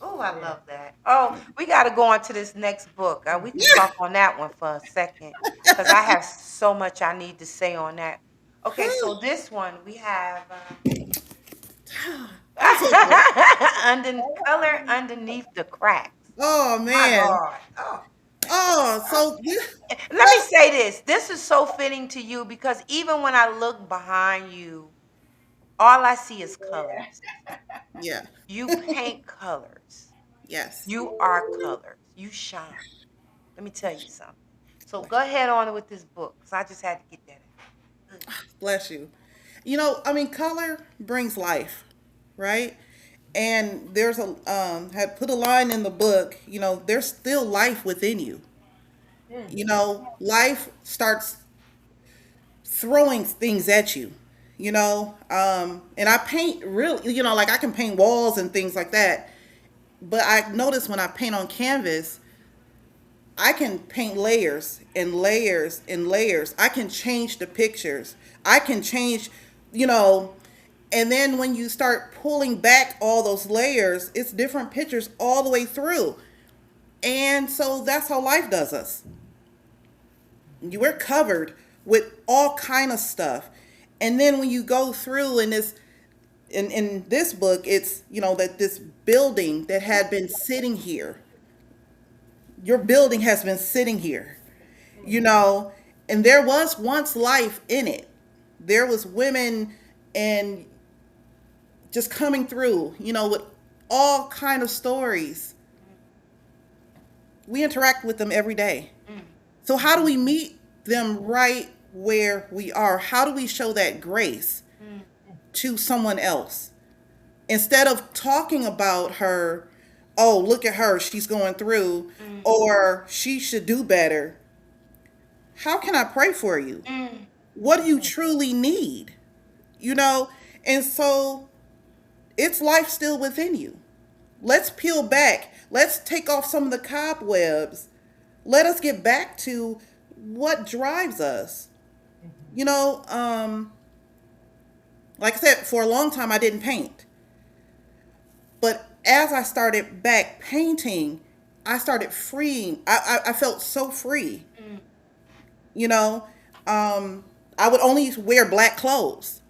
Oh, I Yeah. love that. Oh, we got to go on to this next book. We can talk on that one for a second because I have so much I need to say on that. Okay, so this one we have I'm so sorry. color underneath the cracks. Oh My man. God. Oh. Oh, so Let me say this. This is so fitting to you because even when I look behind you, all I see is colors. yeah. You paint colors. Yes. You are colors. You shine. Let me tell you something. So go ahead on with this book because I just had to get that out. Good. Bless you. I mean, color brings life, right? And there's a had put a line in the book. There's still life within you. Mm. Life starts throwing things at you. And I paint really. Like I can paint walls and things like that. But I notice when I paint on canvas, I can paint layers and layers and layers. I can change the pictures. I can change, you know, and then when you start pulling back all those layers, it's different pictures all the way through. And so that's how life does us. We're covered with all kind of stuff. And then when you go through in this book, it's that this building that had been sitting here, your building has been sitting here, you know, and there was once life in it. There was women and just coming through, with all kind of stories. We interact with them every day. Mm, So how do we meet them right where we are? How do we show that grace mm, to someone else? Instead of talking about her, oh, look at her, she's going through, mm, or she should do better. How can I pray for you? mm. What do you truly need? You know? And so it's life still within you. Let's peel back. Let's take off some of the cobwebs. Let us get back to what drives us. You know, like I said, for a long time I didn't paint. But as I started back painting, I started freeing. I felt so free. You know, I would only wear black clothes.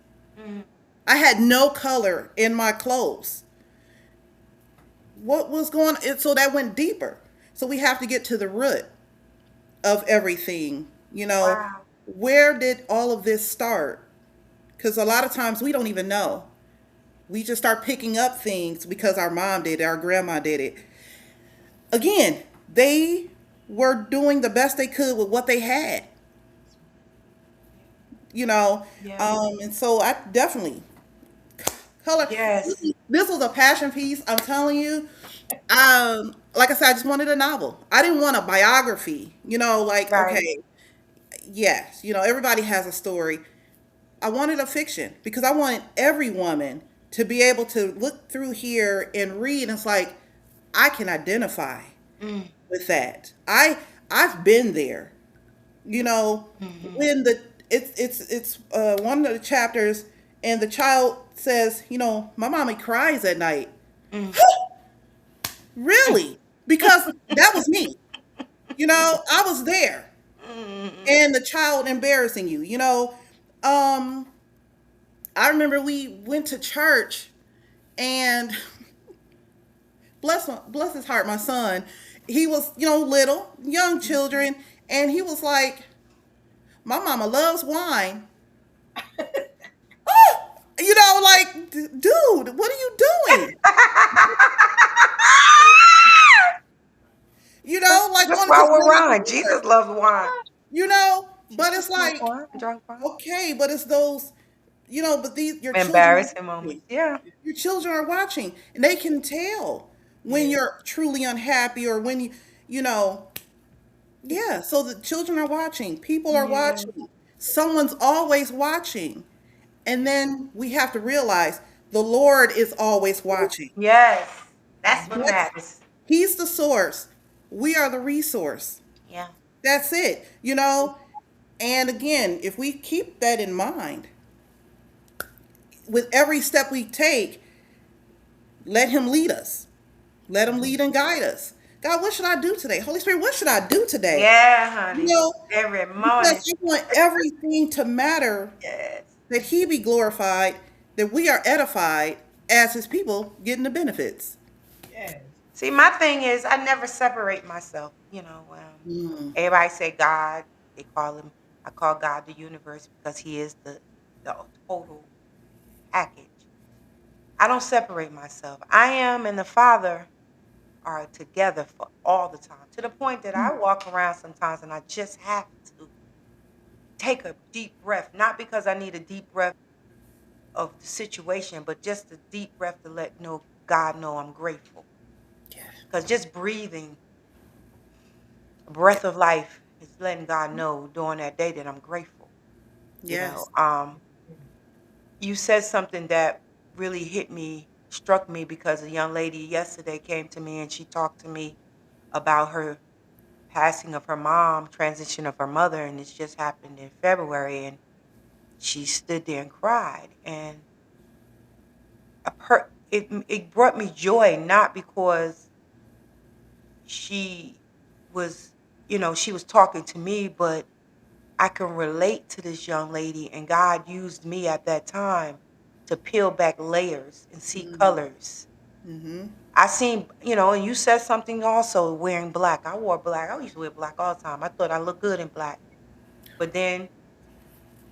I had no color in my clothes. What was going on? So that went deeper. So we have to get to the root of everything. Wow. Where did all of this start? Because a lot of times we don't even know. We just start picking up things because our mom did it, our grandma did it. Again, they were doing the best they could with what they had. you know. Yeah. And so I definitely color. Yes. This was a passion piece. I'm telling you. Like I said, I just wanted a novel. I didn't want a biography. Like Right. okay, yes, everybody has a story. I wanted a fiction because I wanted every woman to be able to look through here and read. And it's like I can identify Mm, with that. I've been there. mhm, When it's one of the chapters, and the child says, my mommy cries at night. mm, Really? Because that was me. I was there, mm, and the child embarrassing you. Um, I remember we went to church, and bless his heart, my son, he was little young children, and he was like, my mama loves wine. Like dude, what are you doing? Like That's wanting to why we're sit wine. out Jesus loves wine. but it's Jesus loved like, wine. Drunk wine. okay, but it's those, but your children are Embarrassing watching. moments. Yeah. Your children are watching, and they can tell when Yeah. you're truly unhappy or when you know, yeah. So the children are watching, people are Yeah. watching, someone's always watching, and then we have to realize the Lord is always watching. Yes. That's what Mhm. That's matters. He's the source. We are the resource. Yeah. That's it. And again, if we keep that in mind, with every step we take, let Him lead us. Let Him lead and guide us. God, what should I do today? Holy Spirit, what should I do today? Yeah, You honey. know, Every because morning. I want everything to matter, Yes. that He be glorified, that we are edified as His people getting the benefits. Yes. See, my thing is, I never separate myself. Mm, Everybody say God. They call him. I call God the universe because He is the total package. I don't separate myself. I am and the Father are together for all the time. To the point that I walk around sometimes and I just have to take a deep breath, not because I need a deep breath of the situation, but just a deep breath to let know God know I'm grateful. yeah. Because just breathing, a breath of life, is letting God know during that day that I'm grateful. You know, Yes. um, you said something that really hit me, struck me because a young lady yesterday came to me and she talked to me about her passing of her mom, transition of her mother, and it's just happened in February. And she stood there and cried, and it brought me joy, not because she was, she was talking to me, but I can relate to this young lady, and God used me at that time to peel back layers and see colors. Mm-hmm. I seen, and you said something also wearing black. I wore black. I used to wear black all the time. I thought I looked good in black. But then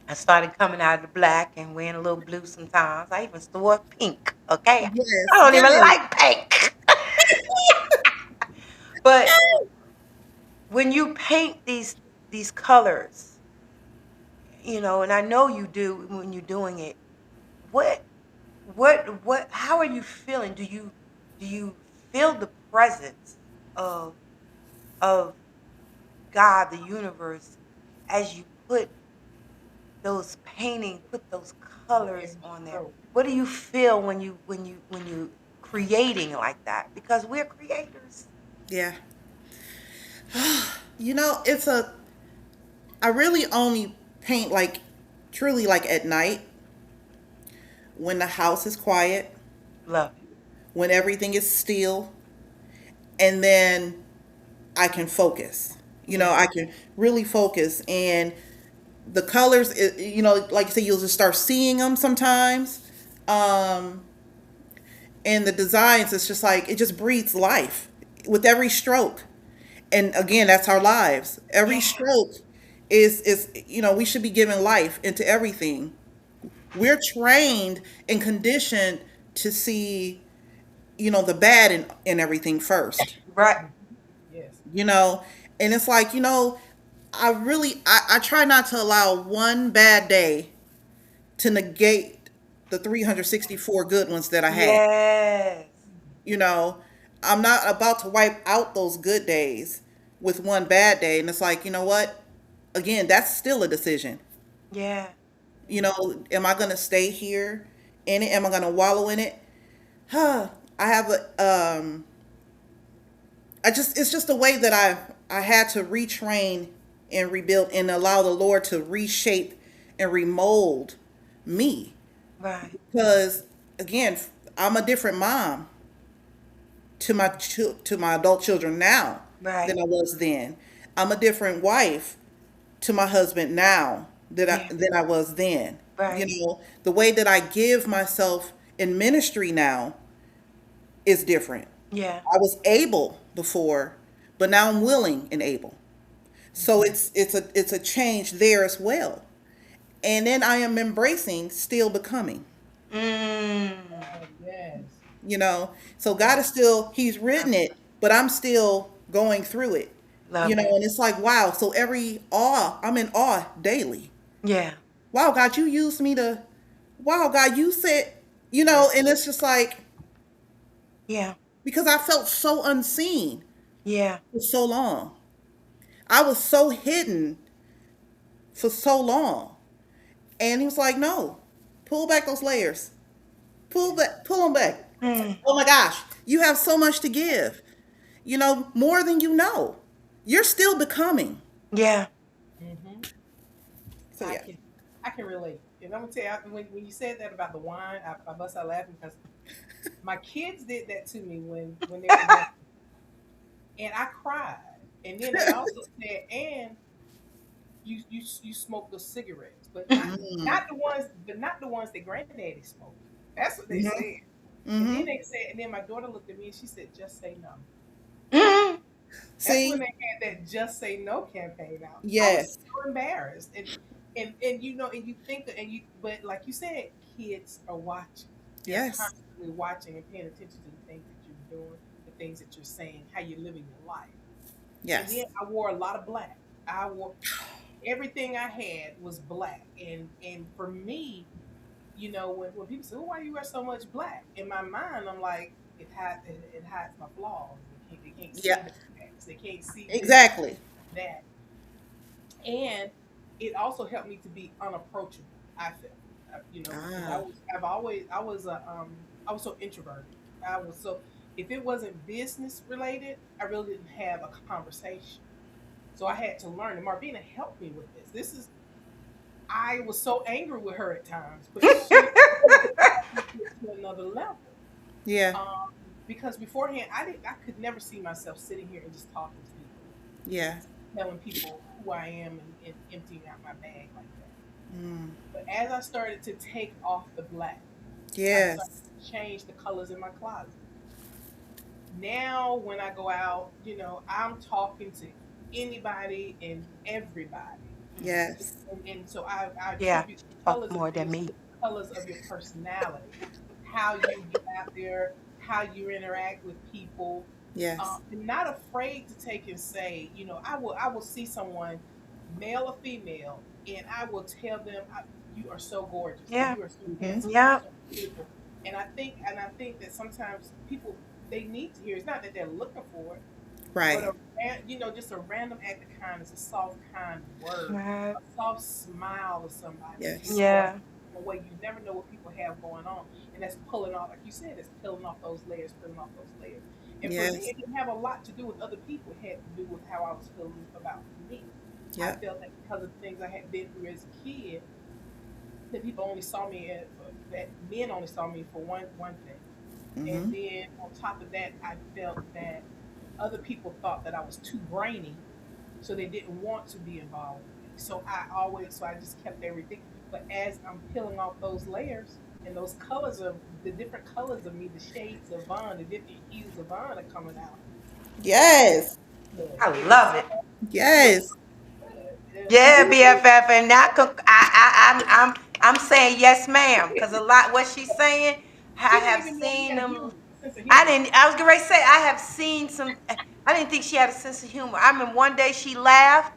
I started coming out of the black and wearing a little blue sometimes. I even wore pink. Okay. I Yes. don't even Yes. like pink. But when you paint these colors, and I know you do when you're doing it, what how are you feeling? Do you feel the presence of of God, the universe, as you put those colors on there? What do you feel when you creating like that? Because we're creators. Yeah. It's I really only paint like truly like at night when the house is quiet, Love it. when everything is still, and then I can focus. Yeah. I can really focus, and the colors, like you say, you'll just start seeing them sometimes. Um, and the designs, it's just like it just breathes life with every stroke. And again, that's our lives. Every Yeah. stroke is we should be giving life into everything. We're trained and conditioned to see the bad in everything first. Right. Yes. you know and it's like, I try not to allow one bad day to negate the 364 good ones that I had. Yes. you know I'm not about to wipe out those good days with one bad day. And it's like, you know what, again, that's still a decision. Yeah. Am I going to stay here in it? Am I going to wallow in it? I have it's just a way that I had to retrain and rebuild and allow the Lord to reshape and remold me. Right. Because again, I'm a different mom to my adult children now Right. than I was then. I'm a different wife to my husband now Yeah. than I was then. Right. The way that I give myself in ministry now is different. Yeah. I was able before, but now I'm willing and able. So it's a change there as well. And then I am embracing still becoming. Mm. Oh, yes. you know. So God Yes. is still, He's written it, but I'm still going through it, Love it. and it's like, wow. So I'm in awe daily. Yeah. Wow, God, you used me to, wow, God, you said, Yeah. and it's just like, Yeah. because I felt so unseen Yeah. for so long. I was so hidden for so long. And He was like, no, pull back those layers. Yeah. Pull them back. Mm. Oh my gosh, you have so much to give. More than you know. You're still becoming. Yeah. Mm-hmm. So I yeah. can, I can relate. And I'm gonna tell you, when you said that about the wine, I bust out laughing because my kids did that to me when they were young, and I cried. And then they also said, and you smoke those cigarettes, but not the ones, that granddaddy smoked. That's what they Mm-hmm. said. And then Mm-hmm. they said, and then my daughter looked at me and she said, "Just say no." Mm. That's when See? they had that "Just Say No" campaign out. I was Yes. so embarrassed, and and you think, but like you said, kids are watching. They're Yes. constantly watching and paying attention to the things that you're doing, the things that you're saying, how you're living your life. And then Yes. I wore a lot of black. I wore everything I had was black, and for me, when people say, "Oh, why you wear so much black?" In my mind, I'm like, it hides my flaws. They can't see Yeah. the cracks. They can't see this, Exactly. that, and it also helped me to be unapproachable. I felt, because Ah. I was so introverted. I was so If it wasn't business related, I really didn't have a conversation. So I had to learn. And Marvina helped me with this. I was so angry with her at times, but she took it to another level. Yeah. Um, because beforehand, I could never see myself sitting here and just talking to people, Yeah. telling people who I am, and emptying out my bag like that. Mm. But as I started to take off the black, I started Yes. to change the colors in my closet. Now, when I go out, I'm talking to anybody and everybody. Yes. And so I Yeah. attribute the Talk colors of more than things me. to the colors of your personality, how you get out there, how you interact with people. Yes. And not afraid to take and say, I will see someone, male or female, and I will tell them, "You are so gorgeous," or Yeah. "You are so Mm-hmm. handsome," "You are Yeah. so beautiful." And I think that sometimes people, they need to hear. It's not that they're looking for it, but Right. just a random act of kindness, a soft, kind word, Right. a soft smile to somebody can Yes. go a Yeah. long way. You never know what people have going on, and that's pulling off, like you said, it's peeling off those layers, peeling off those layers. And for me, Yes. it didn't have a lot to do with other people. It had to do with how I was feeling about me. I Yep. felt that because of the things I had been through as a kid, that people only saw me that men only saw me for one thing. And Mm-hmm. then on top of that, I felt that other people thought that I was too brainy, so they didn't want to be involved with me. So I just kept everything. But as I'm peeling off those layers and those colors of the different colors of me, the shades of Vaughn, the different hues of Vaughn are coming out. It feels Yes. good. I It love it. feels Yes. good. And Yeah, then BFF, and now I'm saying yes, ma'am, because a lot what she's saying, I she didn't have even know you seen had a them. humor, sense of I humor. didn't. I was gonna say I have seen some. I didn't think she had a sense of humor. I remember one day she laughed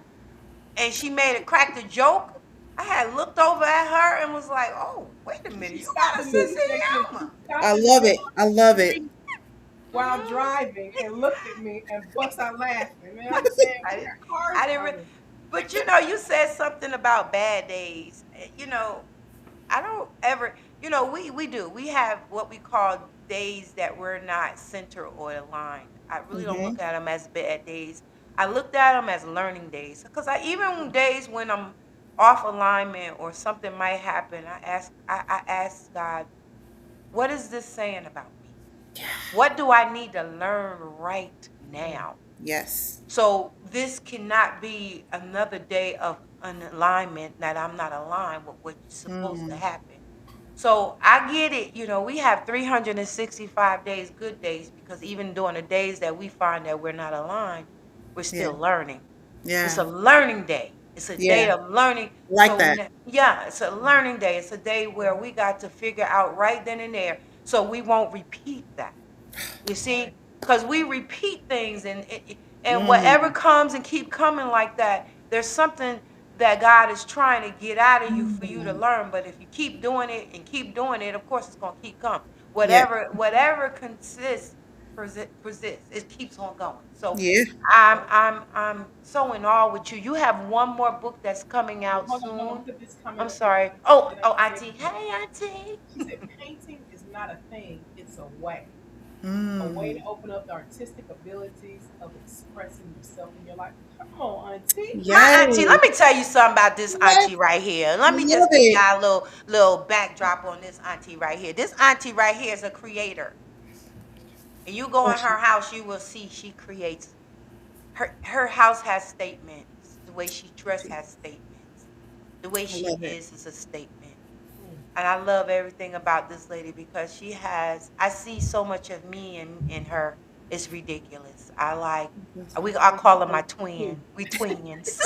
and she made a cracked a joke. I had looked over at her and was like, "Oh, wait a minute, She you stopped got a the sense intersection. of She humor." I stopped in the love middle it. of I the love it. street while Mhm. driving and looked at me and bust out laughing. And I'm saying, I we didn't. got cars I didn't. coming. But you said something about bad days. I don't ever, we do. We have what we call days that we're not center or aligned. I really don't Mm-hmm. look at them as bad days. I looked at them as learning days because even days when I'm off alignment or something might happen, I ask God, what is this saying about me? What do I need to learn right Mm, now? Yes. So this cannot be another day of an alignment that I'm not aligned with what's supposed to Mm. happen. So I get it. We have 365 days, good days, because even during the days that we find that we're not aligned, we're Yeah. still learning. It's Yeah. a learning day. It's a day Yeah. of learning. Like that. Yeah, it's a learning day. It's a day where we got to figure out right then and there so we won't repeat that. You see, because we repeat things, and whatever Mm. comes and keep coming like that, there's something that God is trying to get out of you for you to learn. But if you keep doing it and keep doing it, of course it's gonna keep coming. Yeah. Whatever consists persists. It keeps on going. So Yeah. I'm so in awe with you. You have one more book that's coming Well, out hold on, soon. because this comment I'm up here sorry. did Oh, not say Auntie. anything. Hey, Auntie. She said, painting is not a thing, it's a way to Mm. open up the artistic abilities of expressing yourself in your life. Come on, Auntie. My Yes. auntie, let me tell you something about this Yes. auntie right here. Let me Love just give it. y'all a little backdrop on this auntie right here. This auntie right here is a creator. And you go in Bless you. her house, you will see she creates. Her house has statements. The way she dressed has statements. The way I she love it. is a statement. Mm. And I love everything about this lady because I see so much of me in her. It's ridiculous. Bless you. I call her Oh, my me too. twin. We twins.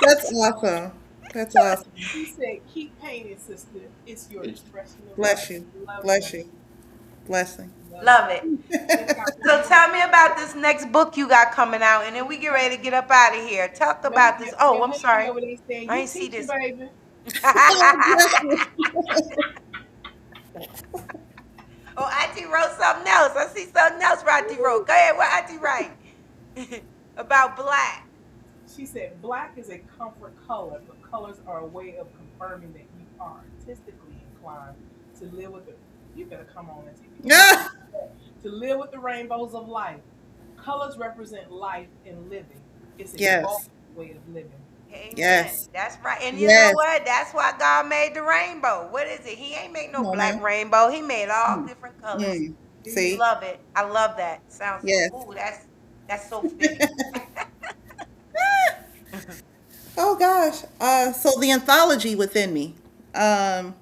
That's awesome. That's awesome. She said, keep painting, sister. It's your expression of Bless life. you. Love it, Bless you. Auntie. Blessing. Love it. Love it. Then I got one So more. tell me about this next book you got coming out, and then we get ready to get up out of here. Talk Let me about this. get Oh, your I'm husband sorry. over there saying, I you ain't see teaching, this. baby. Oh, bless you. Oh, Auntie wrote something else. I see something else Auntie wrote. Go ahead. What Auntie write? About black. She said, black is a comfort color, but colors are a way of confirming that you are artistically inclined to live with the. You better come on, Auntie. We're going to have Yeah. to live with the rainbows of life. Colors represent life and living. It's a bold Yes. way of living. Amen. Yes. That's right. And you know Yes. what? That's why God made the rainbow. What is it? He ain't make no Come on black now. rainbow. He made all Mm. different colors. Mm. See? See? Love it. I love that. Sounds so. Yes. Ooh, that's so fitting. Oh gosh. So the anthology within me, um,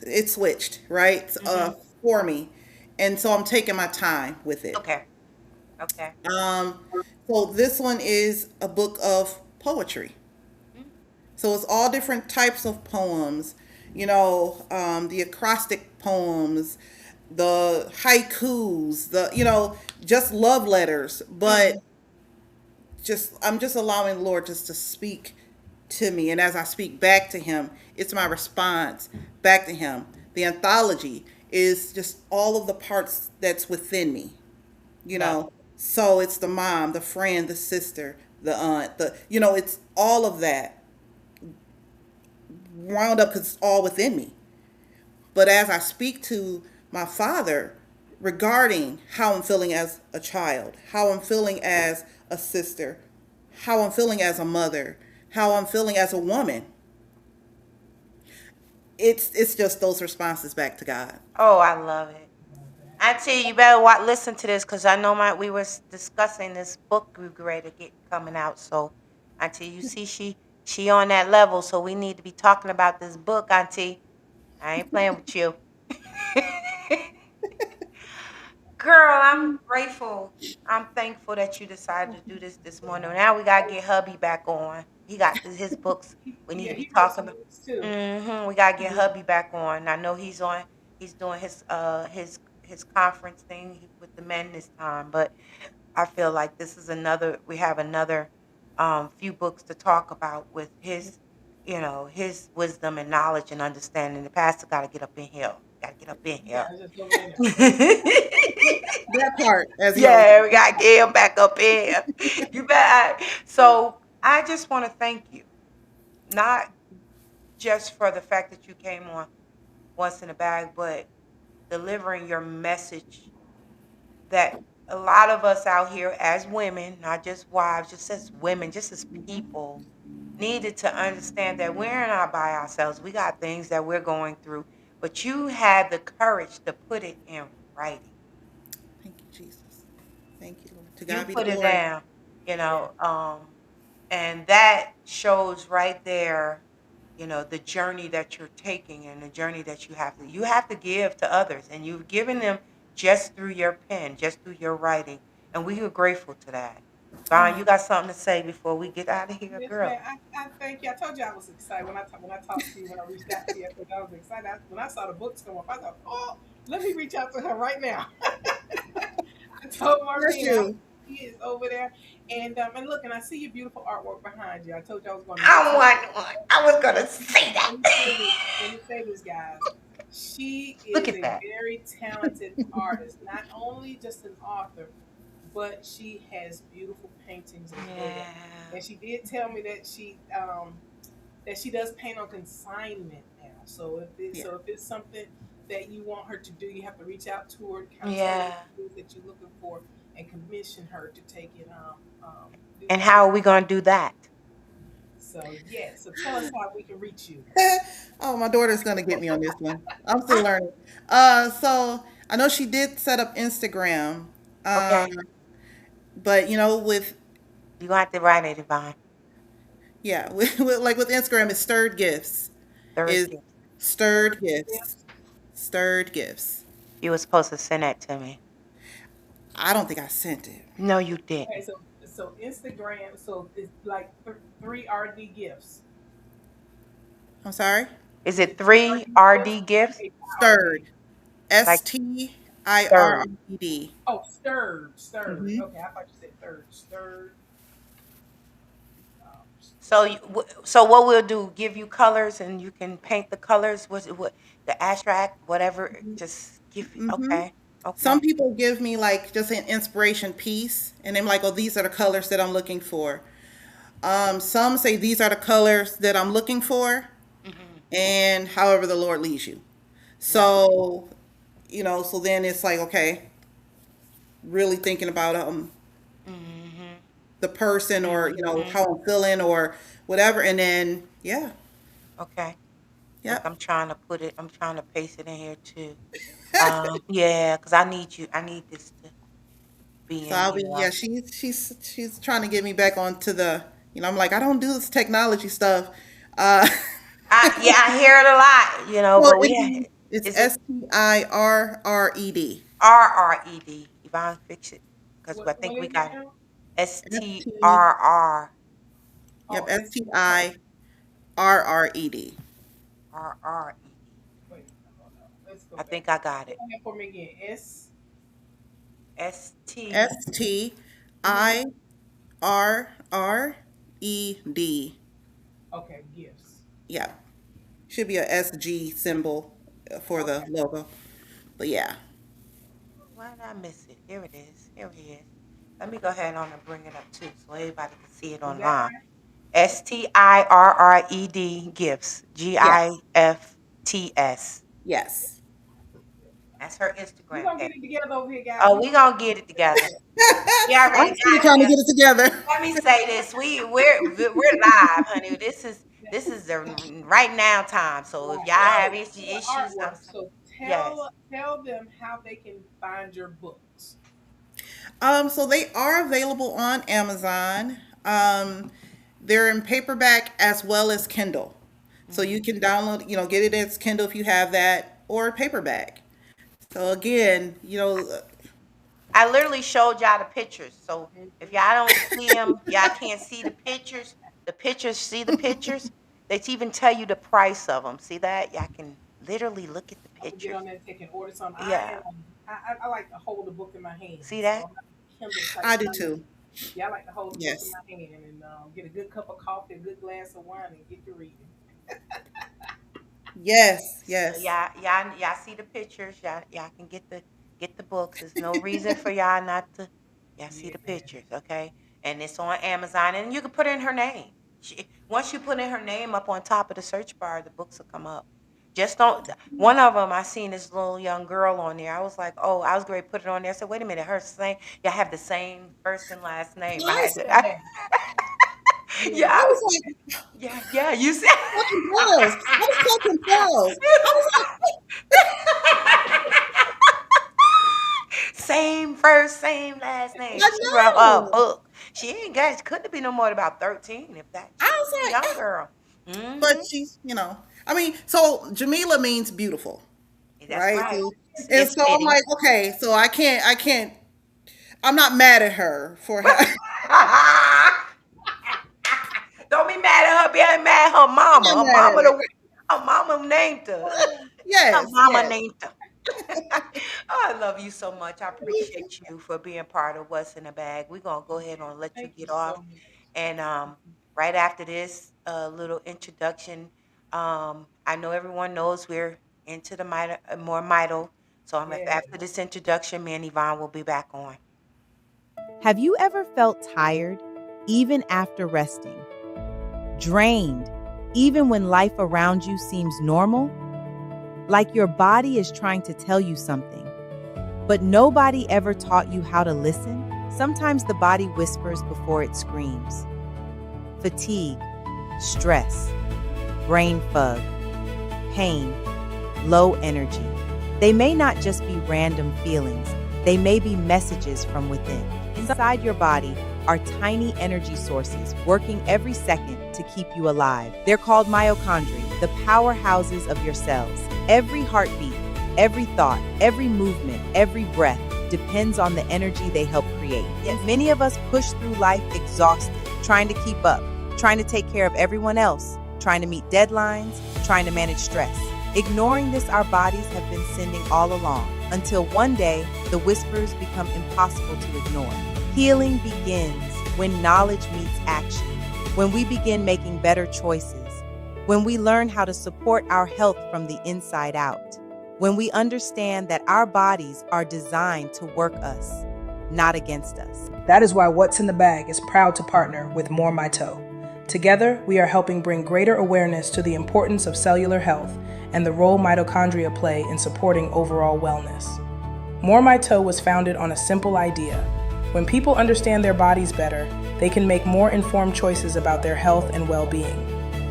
it switched, right? Hmm. For me. And so I'm taking my time with it. Okay. Okay. Um, so this one is a book of poetry. Mm. So it's all different types of poems, the acrostic poems, the haikus, just love letters. But Mm. I'm just allowing the Lord just to speak to me. And as I speak back to him, it's my response back to him. The anthology is just all of the parts that's within me, you Love know. So it's the mom, the friend, the sister, the aunt, it's all of that wound up because it's all within me. But as I speak to my father regarding how I'm feeling as a child, how I'm feeling as a sister, how I'm feeling as a mother, how I'm feeling as a woman, it's just those responses back to God. Oh, I love it. Auntie, you better listen to this because I know we were discussing this book we were ready to get coming out. So, Auntie, you see, she on that level. So we need to be talking about this book, Auntie. I ain't playing with you. Girl, I'm grateful. I'm thankful that you decided to do this morning. Now we gotta get hubby back on. He got his books. We need Yeah, to be he wrote talking some about. books too. We gotta get hubby back on. I know he's on. He's doing his conference thing with the men this time, but I feel like this is another. We have another few books to talk about with his wisdom and knowledge and understanding. The pastor got to get up in here. Got to get up in Yeah, here. I just go in there. Okay. That part, as he always Yeah, we gotta get him back up in here. You bet. So I just want to thank you, not just for the fact that you came on once in a bag, but delivering your message that a lot of us out here as women, not just wives, just as women, just as people, needed to understand that we're not by ourselves. We got things that we're going through, but you had the courage to put it in writing. thank you, Jesus. Thank you, Lord. To You God be the put it glory. down, you Yeah. know, and that shows right there, the journey that you're taking and the journey that you have to give to others, and you've given them just through your pen, just through your writing, and we are grateful to that. Vaughn, you got something to say before we get out of here, Yes, girl? man. I thank you. I told you I was excited when I talked to you, when I reached out to you. I said I was excited. When I saw the books come up, I thought, oh, let me reach out to her right now. I told Bless Marvin, you. he is over there, and look, and I see your beautiful artwork behind you. I told you I was going to I mention it. want one. I was gonna say Let that. me say this. Let me say this, guys. She Look is at a that. very talented artist, not only just an author, but she has beautiful paintings as well. Yeah. And she did tell me that she does paint on consignment now. Yeah. So if it's something that you want her to do, you have to reach out to her, kind of tell her what Yeah. it is that you're looking for, and commission her to take it do And do. how are we gonna do that? So yeah. So tell us how we can reach you. Oh, my daughter's gonna get me on this one. I'm still I, learning. So I know she did set up Instagram. Um, okay. but with You gonna have to write it, Yvonne. yeah, with Instagram, it's stirred gifts. Third Is gift. stirred Third gifts. gifts. Stirred gifts. You were supposed to send that to me. I don't think I sent it. No, you Okay, didn't. so Instagram, so it's like three RD gifts. I'm sorry. Is Is it it three three RD gifts RD or gifts? Stirred. RD? Like third. STIRRED. Oh, stirred. Mm-hmm. Okay, I thought you said third. Stirred. So, Stirred. so what we'll do? Give you colors, and you can paint the colors. What the abstract, whatever. Just give. Mm-hmm. Okay, Some okay. people give me like just an inspiration piece, and I'm like, "Oh, these are the colors that I'm looking for." Some say these are the colors that I'm looking for, Hmm. and however the Lord leads you. Yeah. So, so then it's like, okay, really thinking about Hmm. the person, or Hmm. how I'm feeling or whatever, and then yeah, Okay. Look, yep. I'm trying to put it. I'm trying to paste it in here too. Yeah, because I need you. I need this to be So in I'll be, here. yeah, she's trying to get me back onto the, I'm like, I don't do this technology stuff. Uh, Yeah, I hear it a lot. well, But it's is it STIRRED. RRED? Yvonne, fix it because I What think we is it got now? ST, STRRRED. yep, Oh, STR. STIRRED. Wait, hold on. Let's go I back. think I got Say it. that for me again. S. ST. Mhm. STIRRED. Okay, gifts. Yeah, should be a SG symbol for the Okay, logo. But yeah, Why did I miss it? Here it is. Here it is. Let me go ahead on and bring it up too so everybody can see it is that online. right? STIRRED gifts. yes, GIFTS. yes. That's her We're Instagram gonna page. get it together over here, guys. Oh, We're we gonna get gonna it get it together. together. We I'm already still got trying to here. get it together. Let me say this: we're live, honey. This is the right now time. So if Right. y'all It's have still issues, I'm artwork. sorry. So Yes. tell them how they can find your books. So they are available on Amazon. They're in paperback as well as Kindle. So you Hmm. can download, get it as Kindle if you have that, or paperback. So again, I literally showed y'all the pictures. So if Hmm. y'all don't see them, y'all can't see the pictures. The pictures, see the pictures. They even tell you the price of them. See that? Y'all can literally look at the I'm gonna get pictures. on there and take an order. Some Yeah. I like to hold the book in my hand, See so that? I'm not a Kindle type I do person. too. Yeah, I like to hold the book in Yes. my hand and get a good cup of coffee, a good glass of wine, and get to reading. Yes. So Yes. y'all see the pictures. Y'all can get the books. There's no reason for y'all not to. Y'all see Yeah. the pictures, okay? And it's on Amazon, and you can put in her name. Once you put in her name up on top of the search bar, the books will come up. Just don't. One of them, I seen this little young girl on there. I was like, oh, I was going to put it on there. I said, wait a minute, her same. Y'all have the same first and last name. Well, I I had saw to. that. Yeah, Yeah. I was like, yeah. You said. fucking pearls. I was talking pearls. I was like, Same first, same last name. I She wrote her know. book. She ain't got. She couldn't be no more than about 13, if that. I She was a like, young ah. girl. But Mm-hmm. she's, I mean, so Jamila means beautiful, That's right? right. So, It's and It's so I'm fitting. like, okay, so I can't, I'm not mad at her for her. Don't be mad at her. Be mad at her I'm mama. not mad at her. Her mama named her. Her Yes, mama yes. named her. Oh, I love you so much. I appreciate you for being part of What's in the Bag. We're gonna go ahead and let you Thank you get so off. much. And right after this little introduction, I know everyone knows we're into the more Midal. So Yeah. after this introduction, me and Yvonne will be back on. Have you ever felt tired, even after resting? Drained, even when life around you seems normal? Like your body is trying to tell you something, but nobody ever taught you how to listen? Sometimes the body whispers before it screams. Fatigue, stress, brain fog, pain, low energy. They may not just be random feelings, they may be messages from within. Inside your body are tiny energy sources working every second to keep you alive. They're called mitochondria, the powerhouses of your cells. Every heartbeat, every thought, every movement, every breath depends on the energy they help create. Yet many of us push through life exhausted, trying to keep up, trying to take care of everyone else, trying to meet deadlines, trying to manage stress. Ignoring this, our bodies have been sending all along, until one day the whispers become impossible to ignore. Healing begins when knowledge meets action, when we begin making better choices, when we learn how to support our health from the inside out, when we understand that our bodies are designed to work us, not against us. That is why What's in the Bag is proud to partner with More My Toe. Together, we are helping bring greater awareness to the importance of cellular health and the role mitochondria play in supporting overall wellness. More My Toe was founded on a simple idea. When people understand their bodies better, they can make more informed choices about their health and well-being.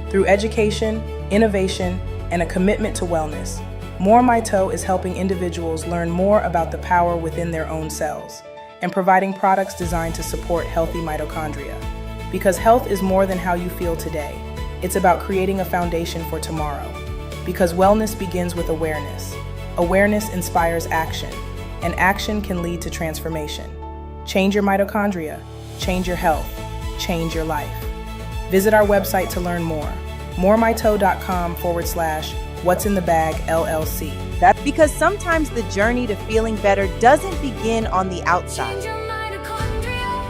Through education, innovation, and a commitment to wellness, More My Toe is helping individuals learn more about the power within their own cells and providing products designed to support healthy mitochondria. Because health is more than how you feel today. It's about creating a foundation for tomorrow. Because wellness begins with awareness. Awareness inspires action, and action can lead to transformation. Change your mitochondria, change your health, change your life. Visit our website to learn more. moremytoe.com/What's in the Bag LLC. Because sometimes the journey to feeling better doesn't begin on the outside.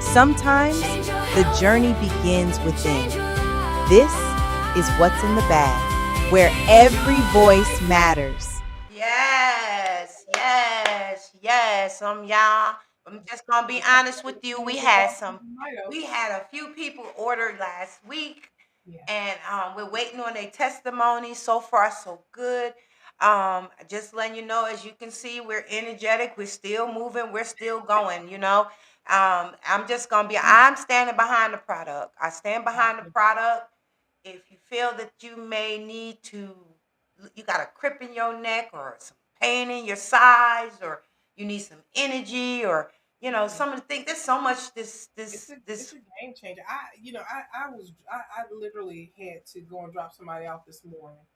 Sometimes the journey begins within. This is What's in the Bag, where every voice matters. Yes, yes, yes. Y'all, I'm just gonna be honest with you. We had a few people order last week, Yeah. and we're waiting on their testimony. So far, so good. Just letting you know, as you can see, we're energetic. We're still moving. We're still going. I'm standing behind the product. I stand behind the product. If you feel that you may need to, you got a crip in your neck or some pain in your sides, or you need some energy, or some of the things. There's so much It's a game changer. I literally had to go and drop somebody off this morning,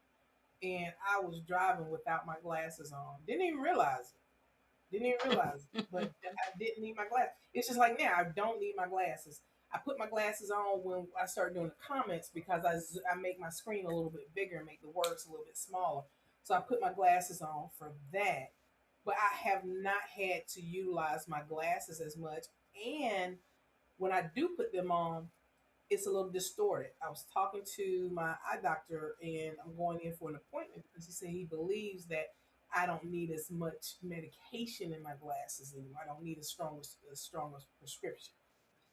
and I was driving without my glasses on. Didn't even realize it. Didn't even realize it, but I didn't need my glasses. It's just like now I don't need my glasses. I put my glasses on when I start doing the comments because I make my screen a little bit bigger and make the words a little bit smaller. So I put my glasses on for that. But I have not had to utilize my glasses as much. And when I do put them on, it's a little distorted. I was talking to my eye doctor, and I'm going in for an appointment because he said he believes that I don't need as much medication in my glasses anymore. I don't need as strong a prescription.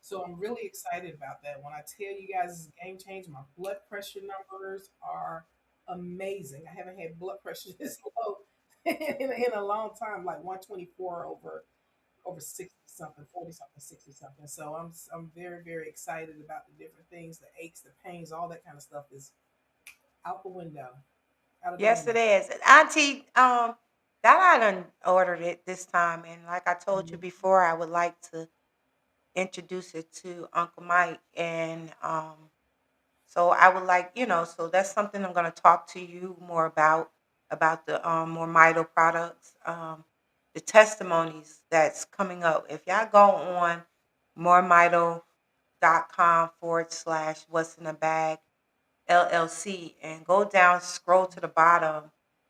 So I'm really excited about that. When I tell you guys it's a game changer, my blood pressure numbers are amazing. I haven't had blood pressure this low in a long time, like 124 over 60 something, 40 something, 60 something. So I'm very, very excited about the different things, the aches, the pains, all that kind of stuff is out the window. Out of the Yes, window. it is. And Auntie, that I done ordered it this time, and like I told you Mhm. before, I would like to introduce it to Uncle Mike, and so I would like, so that's something I'm going to talk to you more about the more Mito products, the testimonies that's coming up. If y'all go on more Mito facebook.com/what's in the bag LLC and go down, scroll to the bottom.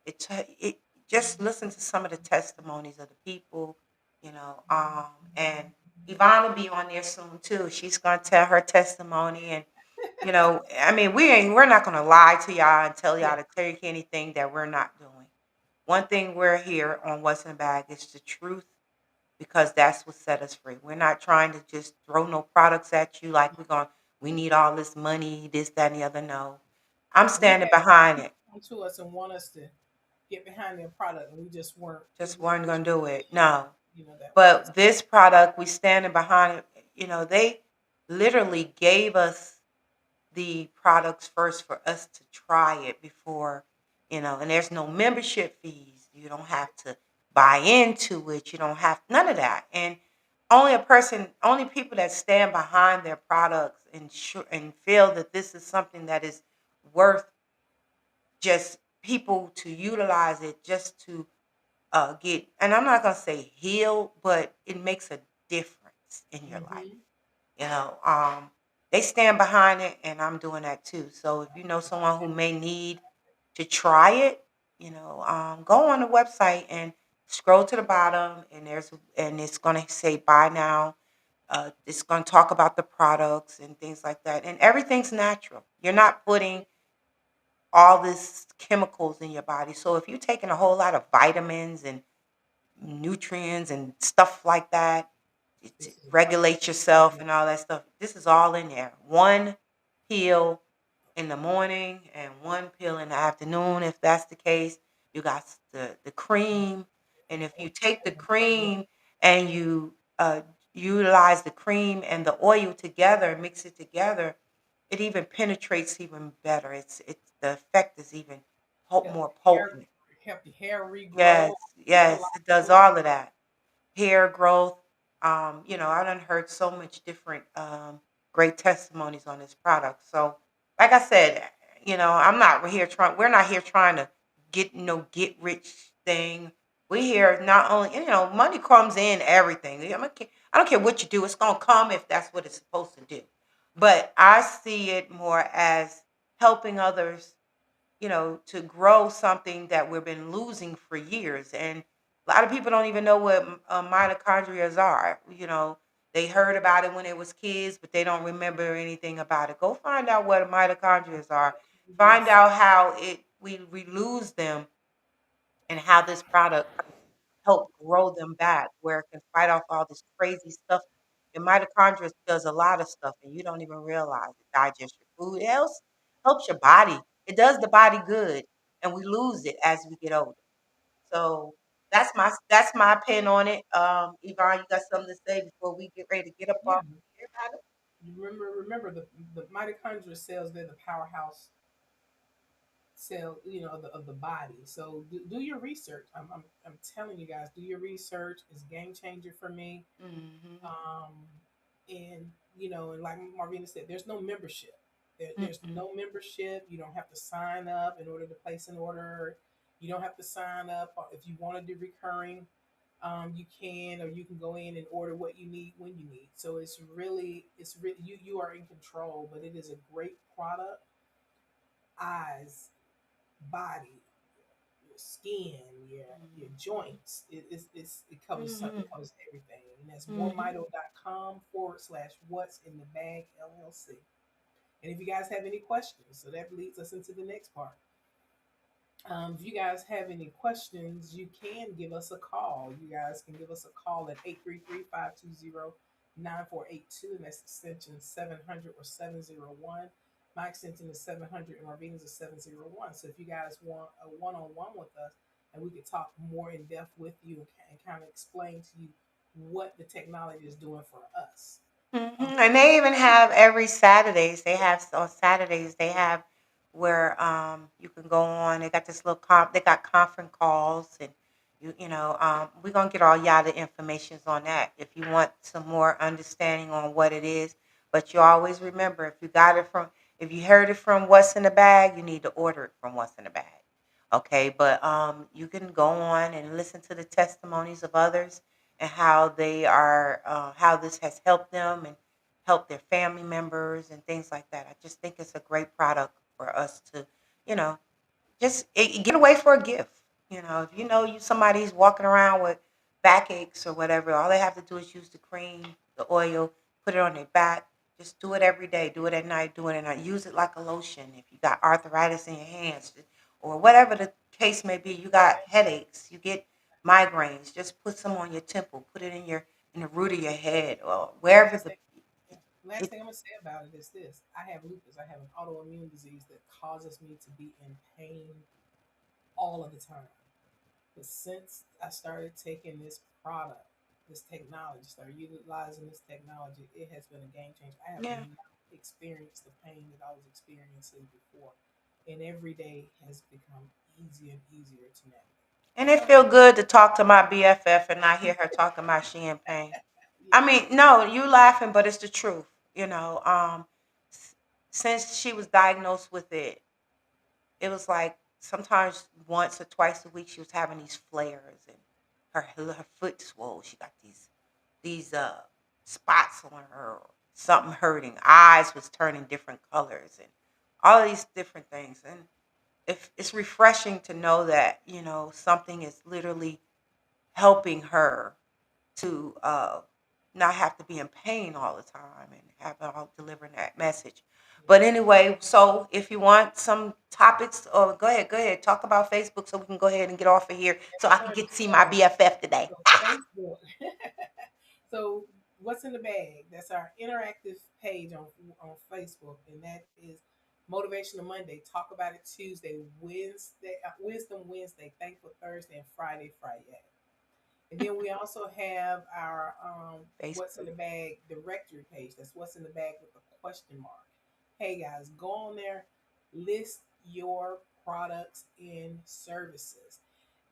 It just listen to some of the testimonies of the people, and Yvonne will be on there soon too. She's gonna tell her testimony, and I mean, we're not gonna lie to y'all and tell Yeah. y'all to take anything that we're not doing. One thing we're here on What's in the Bag is the truth because that's what set us free. We're not trying to just throw no products at you like we need all this money, this, that, and the other. No. I'm We standing had behind people it. come to us and want us to get behind their product, and we just weren't. Just weren't gonna do it. No. That was. But this product, we standing behind it. They literally gave us the products first for us to try it before, and there's no membership fees. You don't have to buy into it. You don't have none of that. And only people that stand behind their products and feel that this is something that is worth just people to utilize it just to get, and I'm not gonna say heal, but it makes a difference in your life. Mm-hmm. You know, um, they stand behind it, and I'm doing that too. So if you know someone who may need to try it, go on the website and scroll to the bottom, and it's gonna say buy now. It's gonna talk about the products and things like that, and everything's natural. You're not putting all this chemicals in your body. So if you're taking a whole lot of vitamins and nutrients and stuff like that to This is right. regulate yourself and all that stuff. This is all in there. One pill in the morning and one pill in the afternoon, if that's the case. You got the cream. And if you take the cream and you utilize the cream and the oil together, mix it together, it even penetrates even better. It's the effect is even Help more your hair, potent. help your hair regrow. Yes, It's a yes, lot it does to it. all of that. Hair growth. I done heard so much different great testimonies on this product. So, like I said, we're not here trying to get no get rich thing. We here not only, money comes in everything. I don't care what you do, it's gonna come if that's what it's supposed to do. But I see it more as helping others to grow something that we've been losing for years. And a lot of people don't even know what mitochondria are. They heard about it when they was kids, but they don't remember anything about it. Go find out what mitochondria are. Find Yes. out how we lose them and how this product help grow them back, where it can fight off all this crazy stuff. Your mitochondria does a lot of stuff, and you don't even realize it. Digest your food. It helps your body. It does the body good, and we lose it as we get older. So that's my pin on it. Yvonne, you got something to say before we get ready to get up Yeah. off here about it? Remember the mitochondria cells. They're the powerhouse cell, of the body. So do your research. I'm telling you guys, do your research. It's game changer for me. Mm-hmm. Um, and and like Marvina said, there's no membership. There's Mm-mm. no membership. You don't have to sign up in order to place an order. You don't have to sign up if you want to do recurring. You can, or you can go in and order what you need when you need. So it's really you are in control. But it is a great product. Eyes, body, your skin, your joints. It covers something. Mm-hmm. It covers everything. And that's Mm-hmm. moormito.com/what's in the bag LLC. And if you guys have any questions, so that leads us into the next part. If you guys have any questions, you can give us a call. You guys can give us a call at 833-520-9482, and that's extension 700 or 701. My extension is 700 and Marvina's is 701. So if you guys want a one-on-one with us, and we could talk more in depth with you and kind of explain to you what the technology is doing for us. And they even have every Saturdays. They have on Saturdays. They have where you can go on. They got this little They got conference calls, and we're gonna get all y'all the informations on that if you want some more understanding on what it is. But you always remember if you heard it from What's in the Bag, you need to order it from What's in the Bag. Okay, but you can go on and listen to the testimonies of others and how they are how this has helped them and help their family members and things like that. I just think it's a great product for us to, you know, just get away for a gift. If you know somebody's walking around with backaches or whatever, all they have to do is use the cream, the oil, put it on their back. Just do it every day. Do it at night. Do it at night. Use it like a lotion. If you got arthritis in your hands or whatever the case may be, you got headaches, you get migraines. Just put some on your temple. Put it in the root of your head or wherever Last the. thing, last It, thing I'm gonna say about it is this: I have lupus. I have an autoimmune disease that causes me to be in pain all of the time. But since I started taking this product, this technology, started utilizing this technology, it has been a game changer. I have yeah. not experienced the pain that I was experiencing before, and every day has become easier and easier to navigate. And it So, feel good to talk to my BFF and not hear her talking about she in pain. I yes, mean, no, you laughing, but it's the truth. S- since she was diagnosed with it, it was like sometimes once or twice a week she was having these flares and her foot swole. She got these spots on her, something hurting. Eyes was turning different colors and all of these different things. And if it's refreshing to know that something is literally helping her to not have to be in pain all the time and have it all delivering that message. But yes. anyway, so if you want some topics, or go ahead, talk about Facebook so we can go ahead and get off of here so I can Alrighty, get to see my BFF today. so Facebook. So what's in the bag? That's our interactive page on Facebook, and that is Motivational Monday. Talk about it Tuesday, Wednesday, Wisdom Wednesday, Thankful Thursday, and Friday. And then we also have our What's in Facebook. the Bag directory page. That's What's in the Bag with a question mark. Hey guys, go on there, list your products and services.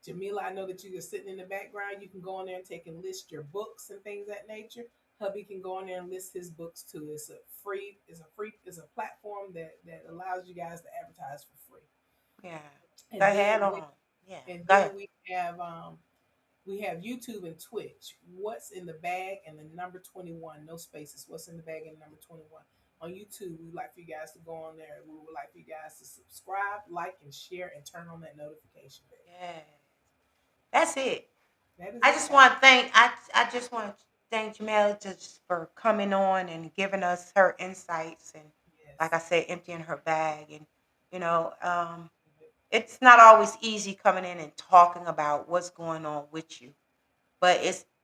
Jamilah, I know that you are sitting in the background. You can go on there and take and list your books and things of that nature. Hubby can go on there and list his books too. It's a platform that allows you guys to advertise for free. Yeah. Go And then ahead we on. Yeah. and Go then ahead. we have YouTube and Twitch. What's in the bag and the number 21, no spaces. What's in the bag and the number 21. On YouTube, we'd like for you guys to go on there. We would like for you guys to subscribe, like, and share, and turn on that notification bell. Yeah. That's it. That is I it, just guys. want to I just want to thank Jamel just for coming on and giving us her insights and, like I Yes. said, emptying her bag. And you know, it's not always easy coming in and talking about what's going on with you, but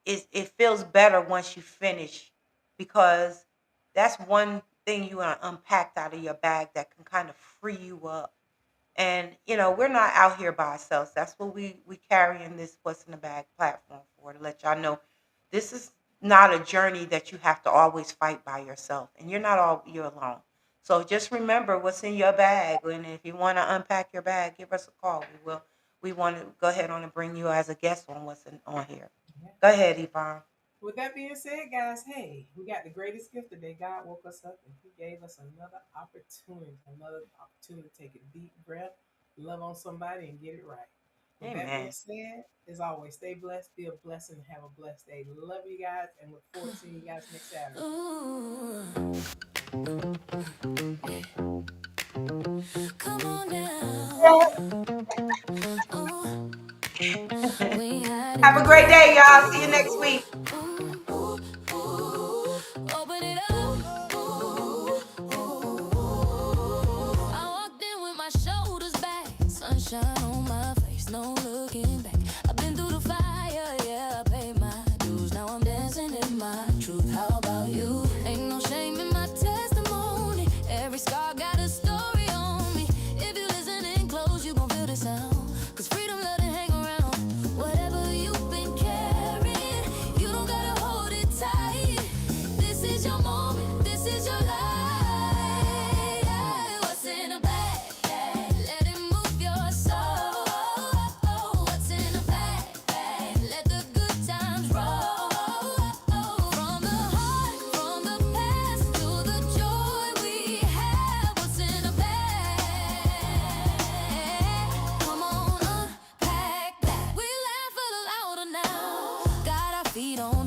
it feels better once you finish, because that's one thing you unpacked out of your bag that can kind of free you up. And we're not out here by ourselves. That's what we carry in this What's in the Bag platform for, to let y'all know this is not a journey that you have to always fight by yourself, and you're alone. So just remember what's in your bag, and if you want to unpack your bag, give us a call. We want to go ahead on and bring you as a guest on on here. Yeah. Go ahead, Yvonne. With that being said, guys, hey, we got the greatest gift today. God woke us up and He gave us another opportunity to take a deep breath, love on somebody, and get it right. With that being Amen. said, as always, stay blessed, be a blessing, and have a blessed day. Love you guys, and look forward to seeing you guys next Saturday. Come on now. Have a great day, y'all. See you next week. Open it up. I walked in with my shoulders back, sunshine on my face, no looking back. I've been through the fire, yeah, I paid my dues. Now I'm dancing in my truth. How about you? Ain't no shame in my testimony. Every scar got a story on me. If you listening close, you gon' feel the sound. 'Cause freedom love to hang around. Whatever you've been carrying, you don't gotta hold it tight. This is your moment, this is your life. What's in a bag? Let it move your soul. What's in a bag? Let the good times roll. From the heart, from the past to the joy we have. What's in a bag? Come on, unpack that. We laugh a little louder now. Got our feet on